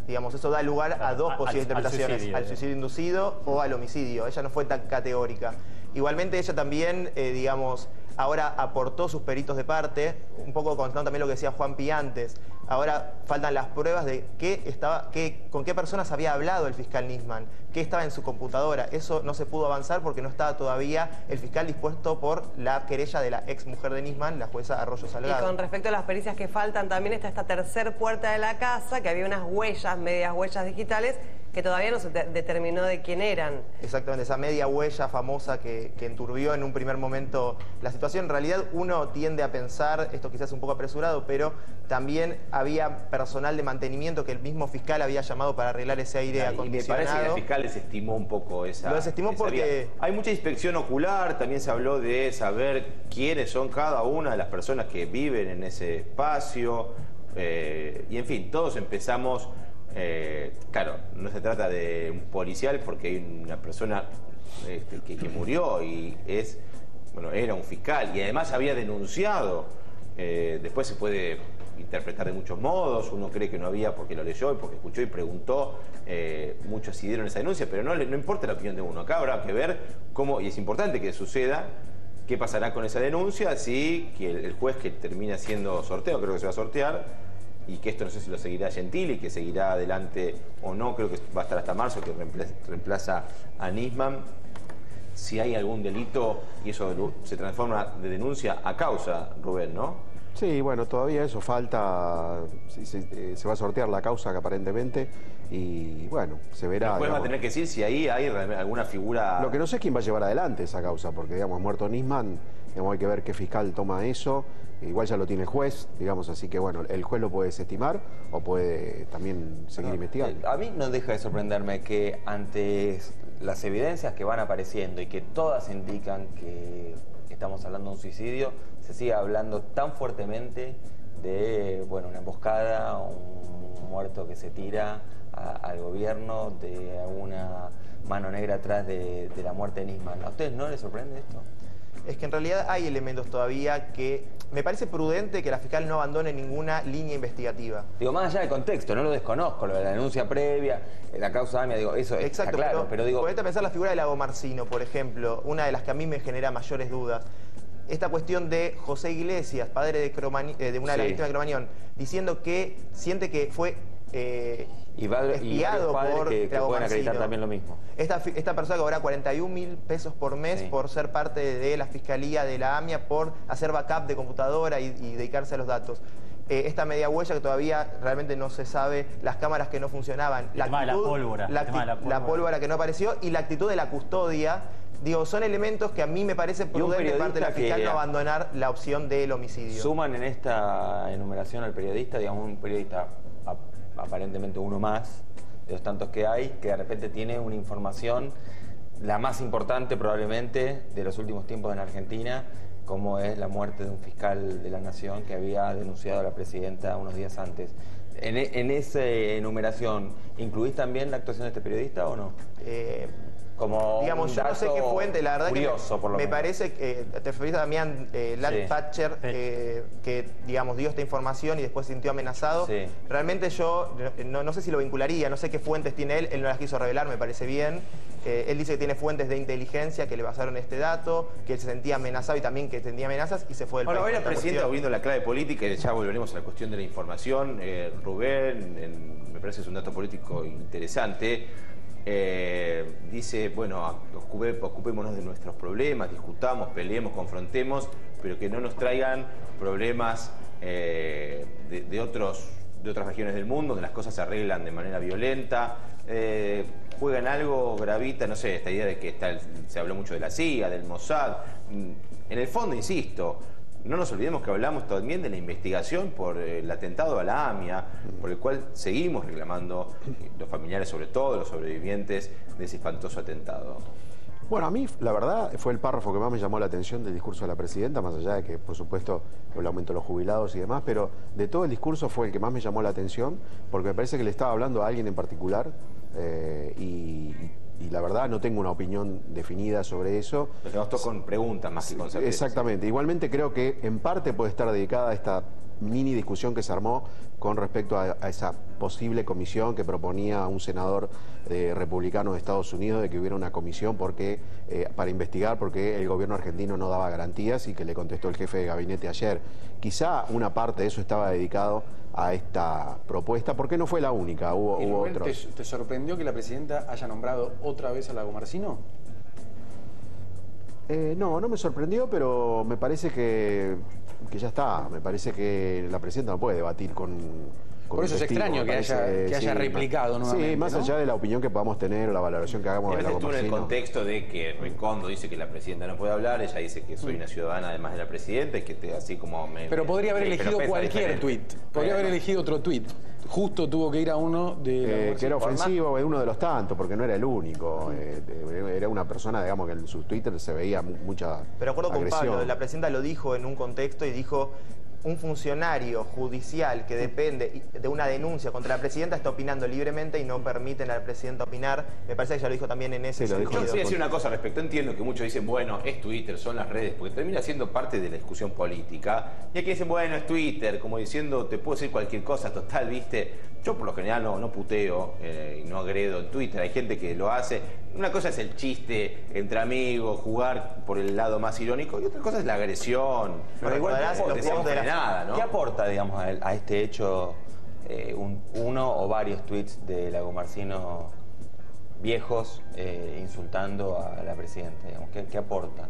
Digamos, eso da lugar a dos posibles interpretaciones, al suicidio inducido o al homicidio. Ella no fue tan categórica. Igualmente ella también, digamos, ahora aportó sus peritos de parte, un poco contando también lo que decía Juan Pi antes. Ahora faltan las pruebas de con qué personas había hablado el fiscal Nisman, qué estaba en su computadora. Eso no se pudo avanzar porque no estaba todavía el fiscal dispuesto por la querella de la ex mujer de Nisman, la jueza Arroyo Salgado. Y con respecto a las pericias que faltan, también está esta tercer puerta de la casa, que había unas huellas, medias huellas digitales, que todavía no se determinó de quién eran. Exactamente, esa media huella famosa que enturbió en un primer momento la situación. En realidad uno tiende a pensar, esto quizás es un poco apresurado, pero también había personal de mantenimiento que el mismo fiscal había llamado para arreglar ese aire acondicionado. Y me parece que el fiscal desestimó un poco esa... Lo desestimó porque... Hay mucha inspección ocular, también se habló de saber quiénes son cada una de las personas que viven en ese espacio, y en fin, todos empezamos... claro, no se trata de un policial porque hay una persona que murió y era un fiscal y además había denunciado. Después se puede interpretar de muchos modos, uno cree que no había porque lo leyó y porque escuchó y preguntó, muchos sí dieron esa denuncia, pero no importa la opinión de uno, acá habrá que ver cómo, y es importante que suceda, qué pasará con esa denuncia, si que el juez que termina haciendo sorteo, creo que se va a sortear, y que esto no sé si lo seguirá Gentili, que seguirá adelante o no, creo que va a estar hasta marzo, que reemplaza a Nisman, si hay algún delito y eso se transforma de denuncia a causa, Rubén, ¿no? Sí, bueno, todavía eso falta, se va a sortear la causa aparentemente y bueno, se verá. Después va a tener que decir si ahí hay alguna figura... Lo que no sé es quién va a llevar adelante esa causa, porque digamos, muerto Nisman, digamos, hay que ver qué fiscal toma eso, igual ya lo tiene el juez, digamos, así que bueno, el juez lo puede desestimar o puede también seguir investigando. A mí no deja de sorprenderme que ante las evidencias que van apareciendo y que todas indican que estamos hablando de un suicidio, se sigue hablando tan fuertemente de una emboscada, un muerto que se tira al gobierno, de alguna mano negra atrás de la muerte de Nisman. ¿A ustedes no les sorprende esto? Es que en realidad hay elementos todavía que me parece prudente que la fiscal no abandone ninguna línea investigativa. Digo, más allá del contexto, no lo desconozco, lo de la denuncia previa, la causa AMIA, digo, eso está claro, pero digo... Ponete a pensar la figura de Lago Marcino, por ejemplo, una de las que a mí me genera mayores dudas. Esta cuestión de José Iglesias, padre de una de las víctimas de Cromañón, diciendo que siente que fue espiado por que Lago pueden acreditar Marcino. también lo mismo. Esta persona cobra 41.000 pesos por mes por ser parte de la fiscalía de la AMIA, por hacer backup de computadora y dedicarse a los datos. Esta media huella que todavía realmente no se sabe, las cámaras que no funcionaban, la pólvora, la pólvora que no apareció y la actitud de la custodia. Digo, son elementos que a mí me parece prudente de parte de la fiscal no abandonar la opción del homicidio. Suman en esta enumeración al periodista, digamos, un periodista aparentemente uno más de los tantos que hay, que de repente tiene una información, la más importante probablemente de los últimos tiempos en Argentina, como es la muerte de un fiscal de la Nación que había denunciado a la presidenta unos días antes. En esa enumeración, ¿incluís también la actuación de este periodista o no? Como digamos, yo no sé qué fuente, la verdad curioso, por lo me menos. Parece que te referís a Damián Thatcher, que digamos dio esta información y después se sintió amenazado. Sí. Realmente yo no sé si lo vincularía, no sé qué fuentes tiene él no las quiso revelar, me parece bien. Él dice que tiene fuentes de inteligencia que le pasaron este dato, que él se sentía amenazado y también que tenía amenazas y se fue del país. Ahora, hoy la presidenta, volviendo a la clave política, y ya volveremos a la cuestión de la información, Rubén, me parece que es un dato político interesante. Dice, bueno, ocupémonos de nuestros problemas, discutamos, peleemos, confrontemos, pero que no nos traigan problemas de otras regiones del mundo, donde las cosas se arreglan de manera violenta, juegan algo, gravita, no sé, esta idea de que se habló mucho de la CIA, del Mossad. En el fondo, insisto, no nos olvidemos que hablamos también de la investigación por el atentado a la AMIA, por el cual seguimos reclamando los familiares, sobre todo los sobrevivientes de ese espantoso atentado. Bueno, a mí, la verdad, fue el párrafo que más me llamó la atención del discurso de la presidenta, más allá de que, por supuesto, el aumento de los jubilados y demás, pero de todo el discurso fue el que más me llamó la atención, porque me parece que le estaba hablando a alguien en particular, y la verdad no tengo una opinión definida sobre eso. Lo tenemos todo con preguntas más que con certezas. Exactamente. Igualmente creo que en parte puede estar dedicada a esta mini discusión que se armó con respecto a esa posible comisión que proponía un senador republicano de Estados Unidos de que hubiera una comisión para investigar porque el gobierno argentino no daba garantías y que le contestó el jefe de gabinete ayer. Quizá una parte de eso estaba dedicado a esta propuesta, porque no fue la única, hubo otros. ¿Te sorprendió que la presidenta haya nombrado otra vez a Lago Marcino? No me sorprendió, pero me parece que ya está. Me parece que la presidenta no puede debatir con con Por eso un es testigo, extraño me que parece, haya replicado nuevamente, Sí, más ¿no? allá de la opinión que podamos tener o la valoración que hagamos de Tienes Lago tú en el Marcino. contexto de que Recondo dice que la presidenta no puede hablar, ella dice que soy una ciudadana además de la presidenta y que así como Pero podría haber elegido cualquier tuit. Podría haber elegido otro tuit. Justo tuvo que ir a uno de... que era ofensivo, es uno de los tantos, porque no era el único. Era una persona, digamos, que en sus Twitter se veía mucha Pero acuerdo con agresión. Pablo, la presidenta lo dijo en un contexto y dijo: un funcionario judicial que depende de una denuncia contra la presidenta está opinando libremente y no permiten a la presidenta opinar. Me parece que ya lo dijo también en ese sentido. Yo sí decir una cosa al respecto. Entiendo que muchos dicen, bueno, es Twitter, son las redes, porque termina siendo parte de la discusión política. Y aquí dicen, bueno, es Twitter, como diciendo, te puedo decir cualquier cosa, total, ¿viste? Yo por lo general no puteo y no agredo en Twitter. Hay gente que lo hace. Una cosa es el chiste entre amigos, jugar por el lado más irónico, y otra cosa es la agresión. Pero igual, nada, ¿no? ¿Qué aporta, digamos, a este hecho uno o varios tweets de Lago Marcino viejos insultando a la presidenta? Digamos? ¿Qué aporta?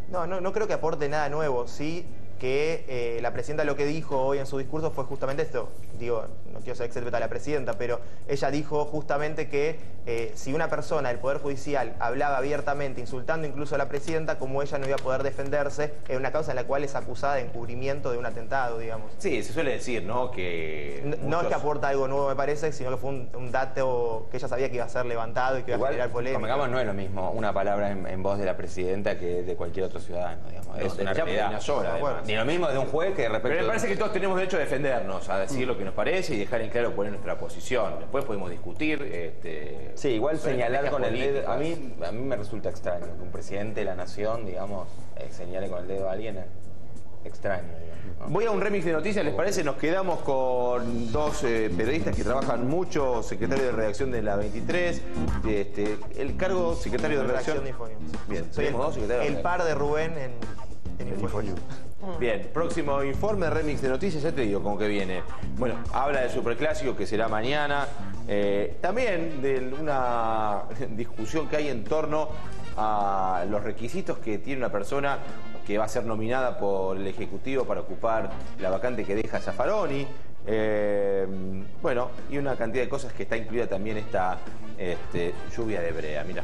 No creo que aporte nada nuevo. Sí que la presidenta lo que dijo hoy en su discurso fue justamente esto. Digo, no quiero ser excelente a la presidenta, pero ella dijo justamente que si una persona del Poder Judicial hablaba abiertamente, insultando incluso a la presidenta, como ella no iba a poder defenderse en una causa en la cual es acusada de encubrimiento de un atentado, digamos. Sí, se suele decir, ¿no? Que no es que aporta algo nuevo, me parece, sino que fue un dato que ella sabía que iba a ser levantado y que iba a generar polémica. Convengamos, no es lo mismo una palabra en voz de la presidenta que de cualquier otro ciudadano, digamos. Es una realidad. Una sola, además. Ni lo mismo de un juez que respecto... Pero me parece que todos tenemos derecho a defendernos, a decir lo que nos parece y dejar en claro cuál es nuestra posición. Después podemos discutir. Sí, igual señalar con el dedo... A mí me resulta extraño que un presidente de la nación, digamos, señale con el dedo a alguien. Extraño, digamos, ¿no? Voy a un remix de noticias, ¿les parece? Nos quedamos con dos periodistas que trabajan mucho, secretario de redacción de la 23, el cargo secretario de redacción. Bien, soy el par de Rubén en Infonews. Bien, próximo informe de remix de noticias, ya te digo cómo que viene. Bueno, habla del superclásico que será mañana. También de una discusión que hay en torno a los requisitos que tiene una persona que va a ser nominada por el Ejecutivo para ocupar la vacante que deja Zaffaroni. Bueno, y una cantidad de cosas que está incluida también esta lluvia de brea, mirá.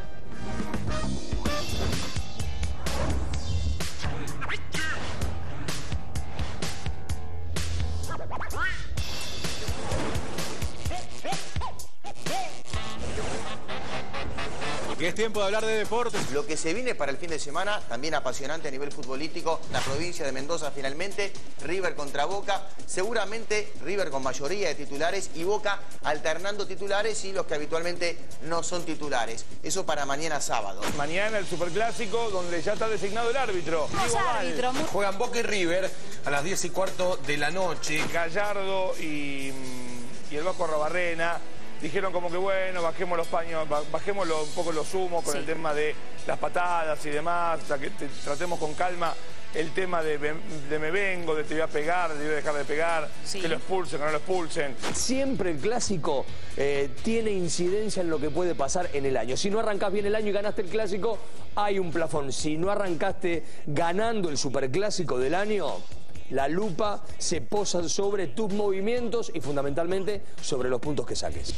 Que es tiempo de hablar de deportes. Lo que se viene para el fin de semana, también apasionante a nivel futbolístico, la provincia de Mendoza finalmente, River contra Boca, seguramente River con mayoría de titulares y Boca alternando titulares y los que habitualmente no son titulares. Eso para mañana sábado. Mañana el superclásico donde ya está designado el árbitro. Juegan Boca y River a las 10:15 de la noche. Gallardo y el Vasco Arrobarrena dijeron como que bueno, bajemos los paños, bajemos un poco los humos con el tema de las patadas y demás, hasta que tratemos con calma el tema de me vengo, de te voy a pegar, de te voy a dejar de pegar, que lo expulsen, que no lo expulsen. Siempre el clásico tiene incidencia en lo que puede pasar en el año. Si no arrancás bien el año y ganaste el clásico, hay un plafón. Si no arrancaste ganando el superclásico del año, la lupa se posa sobre tus movimientos y fundamentalmente sobre los puntos que saques.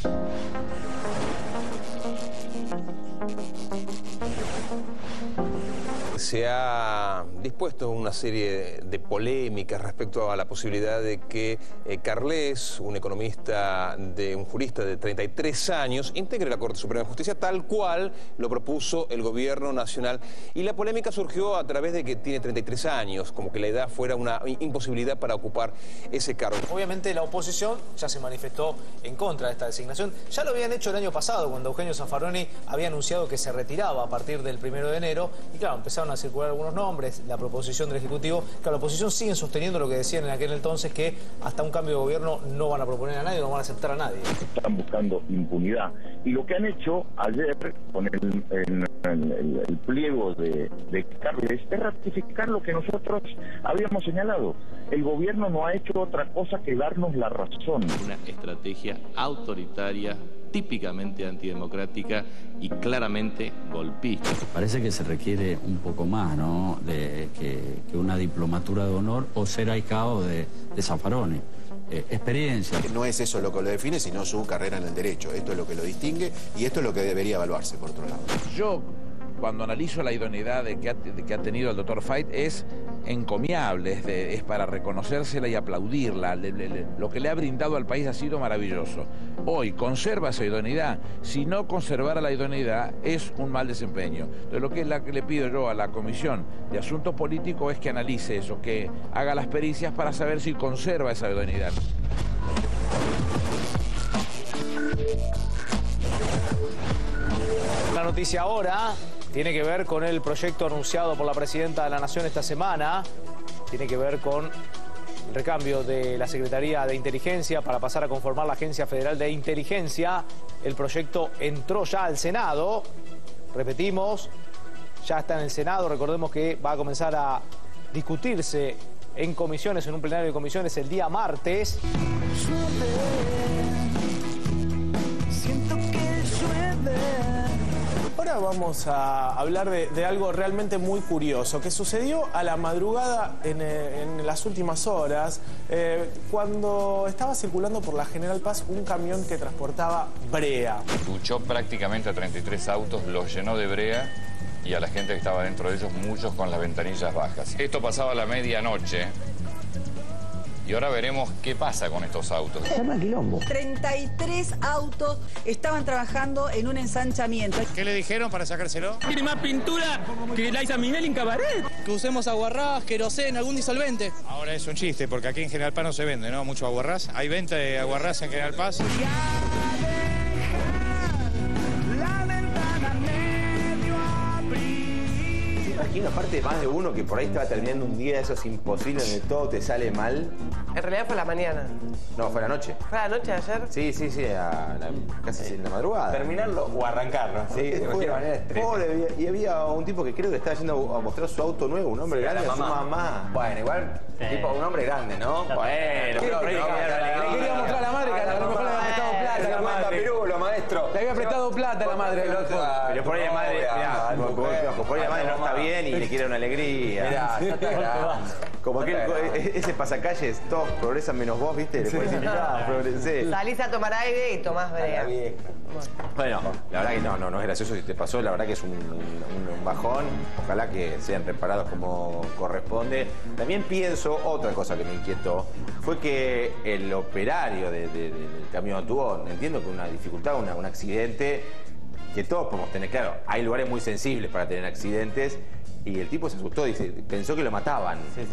Se ha dispuesto una serie de polémicas respecto a la posibilidad de que Carles, un jurista de 33 años, integre la Corte Suprema de Justicia tal cual lo propuso el gobierno nacional. Y la polémica surgió a través de que tiene 33 años, como que la edad fuera una imposibilidad para ocupar ese cargo. Obviamente la oposición ya se manifestó en contra de esta designación. Ya lo habían hecho el año pasado, cuando Eugenio Zaffaroni había anunciado que se retiraba a partir del 1 de enero. Y claro, empezaron a circular algunos nombres, la proposición del Ejecutivo. Claro, la oposición sigue sosteniendo lo que decían en aquel entonces, que hasta un cambio de gobierno no van a proponer a nadie, no van a aceptar a nadie. Están buscando impunidad. Y lo que han hecho ayer con el pliego de Carles es ratificar lo que nosotros habíamos señalado. El gobierno no ha hecho otra cosa que darnos la razón. Una estrategia autoritaria, típicamente antidemocrática y claramente golpista. Parece que se requiere un poco más, ¿no?, que una diplomatura de honor o ser ahijado de Zaffaroni. experiencia. No es eso lo que lo define, sino su carrera en el derecho. Esto es lo que lo distingue y esto es lo que debería evaluarse, por otro lado. Yo, cuando analizo la idoneidad que ha tenido el doctor Fait, es encomiable, es para reconocérsela y aplaudirla. Lo que le ha brindado al país ha sido maravilloso. Hoy conserva esa idoneidad. Si no conservara la idoneidad, es un mal desempeño. Entonces, lo que le pido yo a la Comisión de Asuntos Políticos es que analice eso, que haga las pericias para saber si conserva esa idoneidad. La noticia ahora tiene que ver con el proyecto anunciado por la Presidenta de la Nación esta semana. Tiene que ver con el recambio de la Secretaría de Inteligencia para pasar a conformar la Agencia Federal de Inteligencia. El proyecto entró ya al Senado. Repetimos, ya está en el Senado. Recordemos que va a comenzar a discutirse en comisiones, en un plenario de comisiones el día martes. Siento que llueve. Ahora vamos a hablar de algo realmente muy curioso que sucedió a la madrugada en las últimas horas cuando estaba circulando por la General Paz un camión que transportaba brea. Luchó prácticamente a 33 autos, los llenó de brea y a la gente que estaba dentro de ellos, muchos con las ventanillas bajas. Esto pasaba a la medianoche. Y ahora veremos qué pasa con estos autos. Se llama quilombo. 33 autos estaban trabajando en un ensanchamiento. ¿Qué le dijeron para sacárselo? Tiene más pintura que Liza Minel en Cabaret. Que usemos aguarrás, queroseno, algún disolvente. Ahora es un chiste, porque aquí en General Paz no se vende, ¿no? Mucho aguarrás. ¿Hay venta de aguarrás en General Paz? Imagino, aparte, más de uno que por ahí estaba terminando un día de esos imposibles donde todo te sale mal. En realidad fue la mañana. No, fue la noche. ¿Fue la noche de ayer? Sí, casi en la madrugada. Terminarlo o arrancarlo. Sí, de cualquier manera. Pobre, y había un tipo que creo que estaba yendo a mostrar su auto nuevo, un hombre grande, a su mamá. Bueno, igual, tipo un hombre grande, ¿no? Bueno, quería mostrar a la madre que a lo mejor le había prestado plata a la madre. Pirulo, maestro. Le había prestado plata a la madre. Pero por ahí la madre, mirá, por ahí la madre no está bien y le quiere una alegría. Mirá, ya está. Como que ese pasacalles, todos progresan menos vos, ¿viste? Le puedes decir, progresé. Salís a tomar aire y tomás brea. Bueno, la verdad que no es gracioso si te pasó, la verdad que es un bajón. Ojalá que sean reparados como corresponde. También pienso, otra cosa que me inquietó, fue que el operario del camión tuvo, entiendo que una dificultad, un accidente, que todos podemos tener, claro, hay lugares muy sensibles para tener accidentes, y el tipo se asustó, pensó que lo mataban. Sí,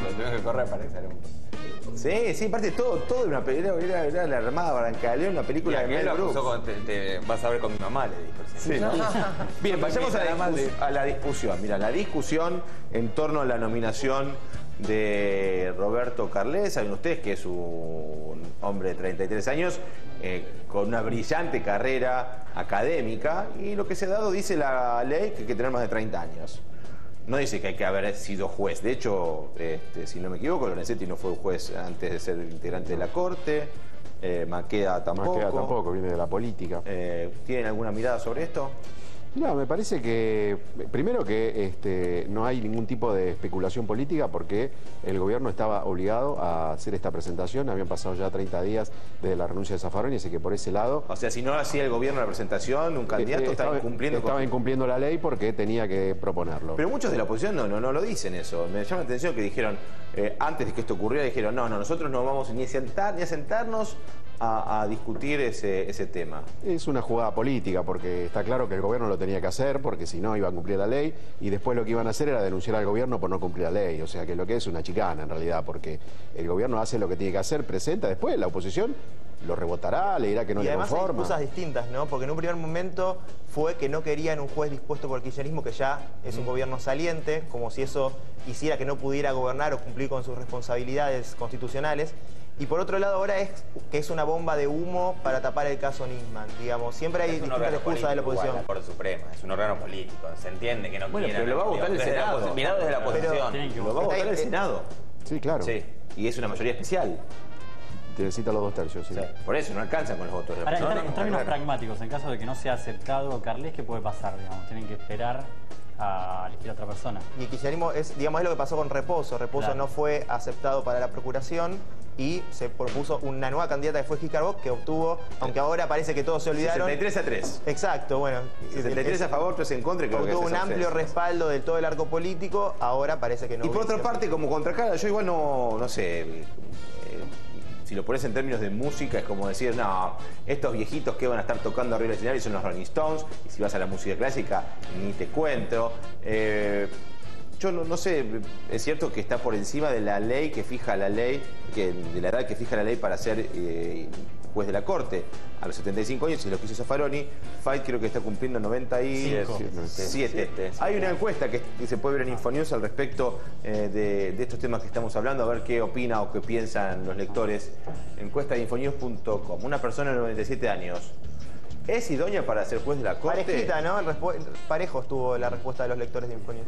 lo tuvieron que correr para que saliera un... Sí, aparte todo de una película, era la Armada Brancaleón, una película de Mel Brooks. Te vas a ver con mi mamá, le dijo. Sí, ¿no? Bien, pasemos a la discusión. Mira, la discusión en torno a la nominación de Roberto Carles. Saben ustedes que es un hombre de 33 años con una brillante carrera académica, y lo que se ha dado, dice la ley, que hay que tener más de 30 años. No dice que hay que haber sido juez. De hecho, si no me equivoco, Lorenzetti no fue juez antes de ser integrante de la Corte. Maqueda tampoco. Maqueda tampoco, viene de la política. ¿Tienen alguna mirada sobre esto? No, me parece que, primero que no hay ningún tipo de especulación política, porque el gobierno estaba obligado a hacer esta presentación. Habían pasado ya 30 días desde la renuncia de Zaffaroni, así que por ese lado... O sea, si no hacía el gobierno la presentación, un candidato estaba incumpliendo la ley porque tenía que proponerlo. Pero muchos de la oposición no lo dicen eso. Me llama la atención que dijeron, antes de que esto ocurriera, dijeron, no, nosotros no vamos ni a sentarnos a discutir ese tema. Es una jugada política, porque está claro que el gobierno lo tenía que hacer, porque si no iba a cumplir la ley, y después lo que iban a hacer era denunciar al gobierno por no cumplir la ley. O sea que lo que es una chicana en realidad, porque el gobierno hace lo que tiene que hacer, presenta, después la oposición lo rebotará, le dirá que no le conforma. Y además hay cosas distintas, ¿no? Porque en un primer momento fue que no querían un juez dispuesto por el kirchnerismo, que ya es un gobierno saliente, como si eso hiciera que no pudiera gobernar o cumplir con sus responsabilidades constitucionales. Y por otro lado ahora es que es una bomba de humo para tapar el caso Nisman, digamos. Siempre hay distintas excusas de la oposición. La Corte Suprema es un órgano político, se entiende que no quieren... Pero lo va a votar el Senado. Mirado desde la oposición. Lo va a votar el Senado. Sí, claro. Sí, y es una mayoría especial. Necesita los 2 tercios, sí. Por eso no alcanzan con los votos de la oposición. En términos pragmáticos, en caso de que no sea aceptado Carles, ¿qué puede pasar? Digamos, tienen que esperar a elegir a otra persona. Y el kirchnerismo es lo que pasó con Reposo. Reposo no fue aceptado para la procuración y se propuso una nueva candidata que fue Jica Bock, que obtuvo, aunque ahora parece que todos se olvidaron. 63-3. Exacto, bueno. 63 a favor, 3 en contra. Creo obtuvo que un amplio respaldo de todo el arco político, ahora parece que no. Y por otra parte, como contracara, yo igual no sé... si lo pones en términos de música, es como decir, no, estos viejitos que van a estar tocando arriba del escenario son los Rolling Stones, y si vas a la música clásica, ni te cuento. Yo no sé, es cierto que está por encima de la ley que fija la ley, de la edad que fija la ley para ser juez de la Corte. A los 75 años, si lo quiso Zaffaroni, Fight creo que está cumpliendo 97. Hay una encuesta que se puede ver en Infonews al respecto de estos temas que estamos hablando, a ver qué opina o qué piensan los lectores. Encuesta de infonews.com. Una persona de 97 años. ¿Es idónea para ser juez de la Corte? Parejita, ¿no? Parejo estuvo la respuesta de los lectores de Infonews.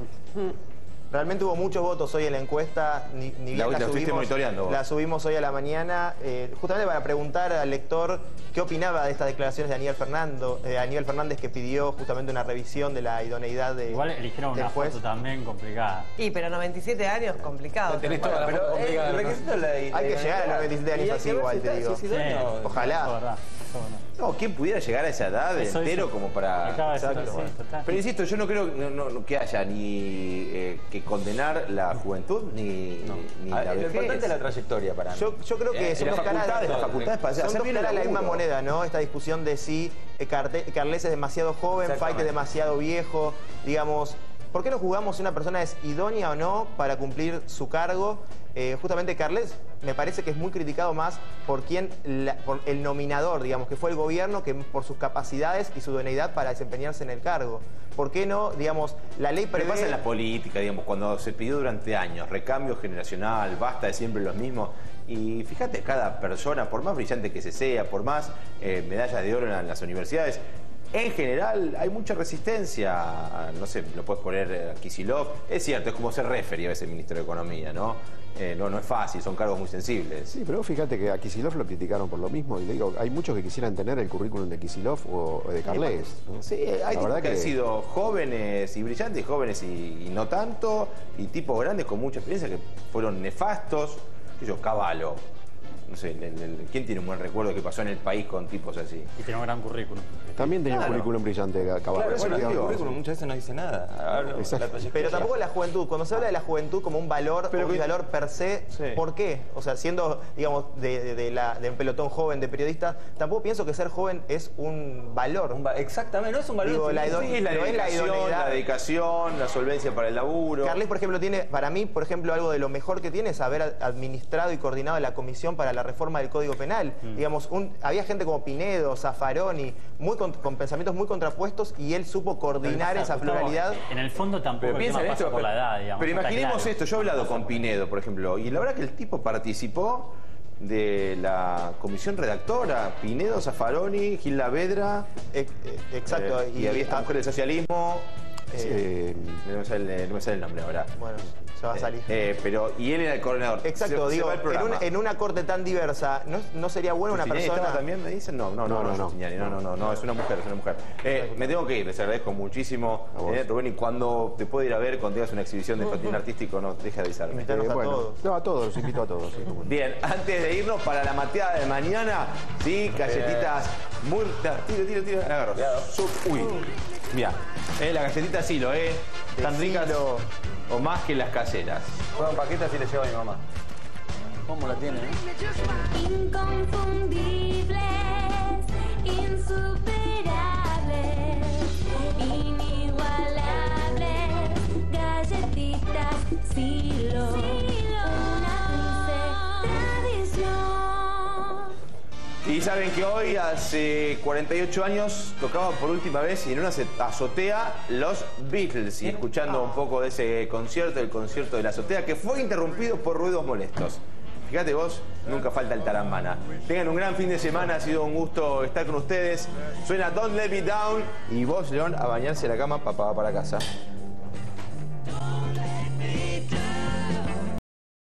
Realmente hubo muchos votos hoy en la encuesta, ni bien la subimos hoy a la mañana, justamente para preguntar al lector qué opinaba de estas declaraciones de Aníbal Fernández, que pidió justamente una revisión de la idoneidad de Igual eligieron una foto también complicada. Y pero 97 años, complicado. Tenés toda la foto complicada. Hay que llegar a los 97 años así igual, te digo. Ojalá. No, ¿quién pudiera llegar a esa edad de entero como para...? Pero insisto, yo no creo que haya ni que condenar la juventud ni la vejez. Lo importante es la trayectoria para mí. Yo creo que son dos caras de la misma moneda, ¿no? Esta discusión de si Carles es demasiado joven, Fight es demasiado viejo, digamos... ¿Por qué no jugamos si una persona es idónea o no para cumplir su cargo? Justamente Carles me parece que es muy criticado más por el nominador, digamos, que fue el gobierno, que por sus capacidades y su idoneidad para desempeñarse en el cargo. ¿Por qué no, digamos, la ley prevé... ¿Qué pasa en la política, digamos, cuando se pidió durante años recambio generacional, basta de siempre lo mismo? Y fíjate, cada persona, por más brillante que se sea, por más medallas de oro en las universidades, en general hay mucha resistencia. No sé, lo puedes poner a Kicillof. Es cierto, es como ser referee a veces ministro de Economía, ¿no? No es fácil, son cargos muy sensibles. Sí, pero fíjate que a Kicillof lo criticaron por lo mismo. Y le digo, hay muchos que quisieran tener el currículum de Kicillof o de Carles, ¿no? Sí, hay tipos que han sido jóvenes y brillantes, jóvenes y no tanto, y tipos grandes con mucha experiencia que fueron nefastos. Cavallo. No sé, ¿quién tiene un buen recuerdo que pasó en el país con tipos así? Y tiene un gran currículum. También tenía un currículum brillante, Caballo. Claro, el currículum muchas veces no dice nada. Pero tampoco la juventud. Cuando se habla de la juventud como un valor, un valor per se, ¿por qué? O sea, siendo, digamos, de un pelotón joven de periodistas, tampoco pienso que ser joven es un valor. Exactamente, no es un valor. Digo, la dedicación, la solvencia para el laburo. Carles, por ejemplo, tiene, para mí, por ejemplo, algo de lo mejor que tiene es haber administrado y coordinado la comisión para la reforma del Código Penal. Digamos, había gente como Pinedo, Zaffaroni, con pensamientos muy contrapuestos, y él supo coordinar esa pluralidad. En el fondo tampoco pasa por la edad, digamos. Pero imaginemos esto, yo he hablado con Pinedo, por ejemplo, y la verdad que el tipo participó de la comisión redactora, Pinedo, Zaffaroni, Gil Lavedra. Exacto. Y había esta mujer del socialismo. No me sale el nombre ahora. Bueno, se va a salir. Y él era el coordinador. Digo, en una corte tan diversa, ¿no sería bueno una persona? ¿También me dicen? No, es una mujer, me tengo que ir, les agradezco muchísimo, Rubén, y cuando te puedo ir a ver, cuando tengas una exhibición de patín artístico, no deja de avisarme. A todos, los invito a todos. Sí, bien, antes de irnos para la mateada de mañana, sí, galletitas muy... Tiro, agarro. Uy, mira, la galletita Silo, tan ricas o más que las caseras. Juegan paquetas y le llevo a mi mamá. ¿Cómo la tiene? Inconfundibles, insuperables, inigualables, galletitas Silo, una dulce tradición. Y saben que hoy, hace 48 años, tocaban por última vez y en una azotea los Beatles. Y escuchando un poco de ese concierto, el concierto de la azotea, que fue interrumpido por ruidos molestos. Fíjate vos, nunca falta el tarambana. Tengan un gran fin de semana, ha sido un gusto estar con ustedes. Suena Don't Let Me Down. Y vos, León, a bañarse a la cama, papá, para casa.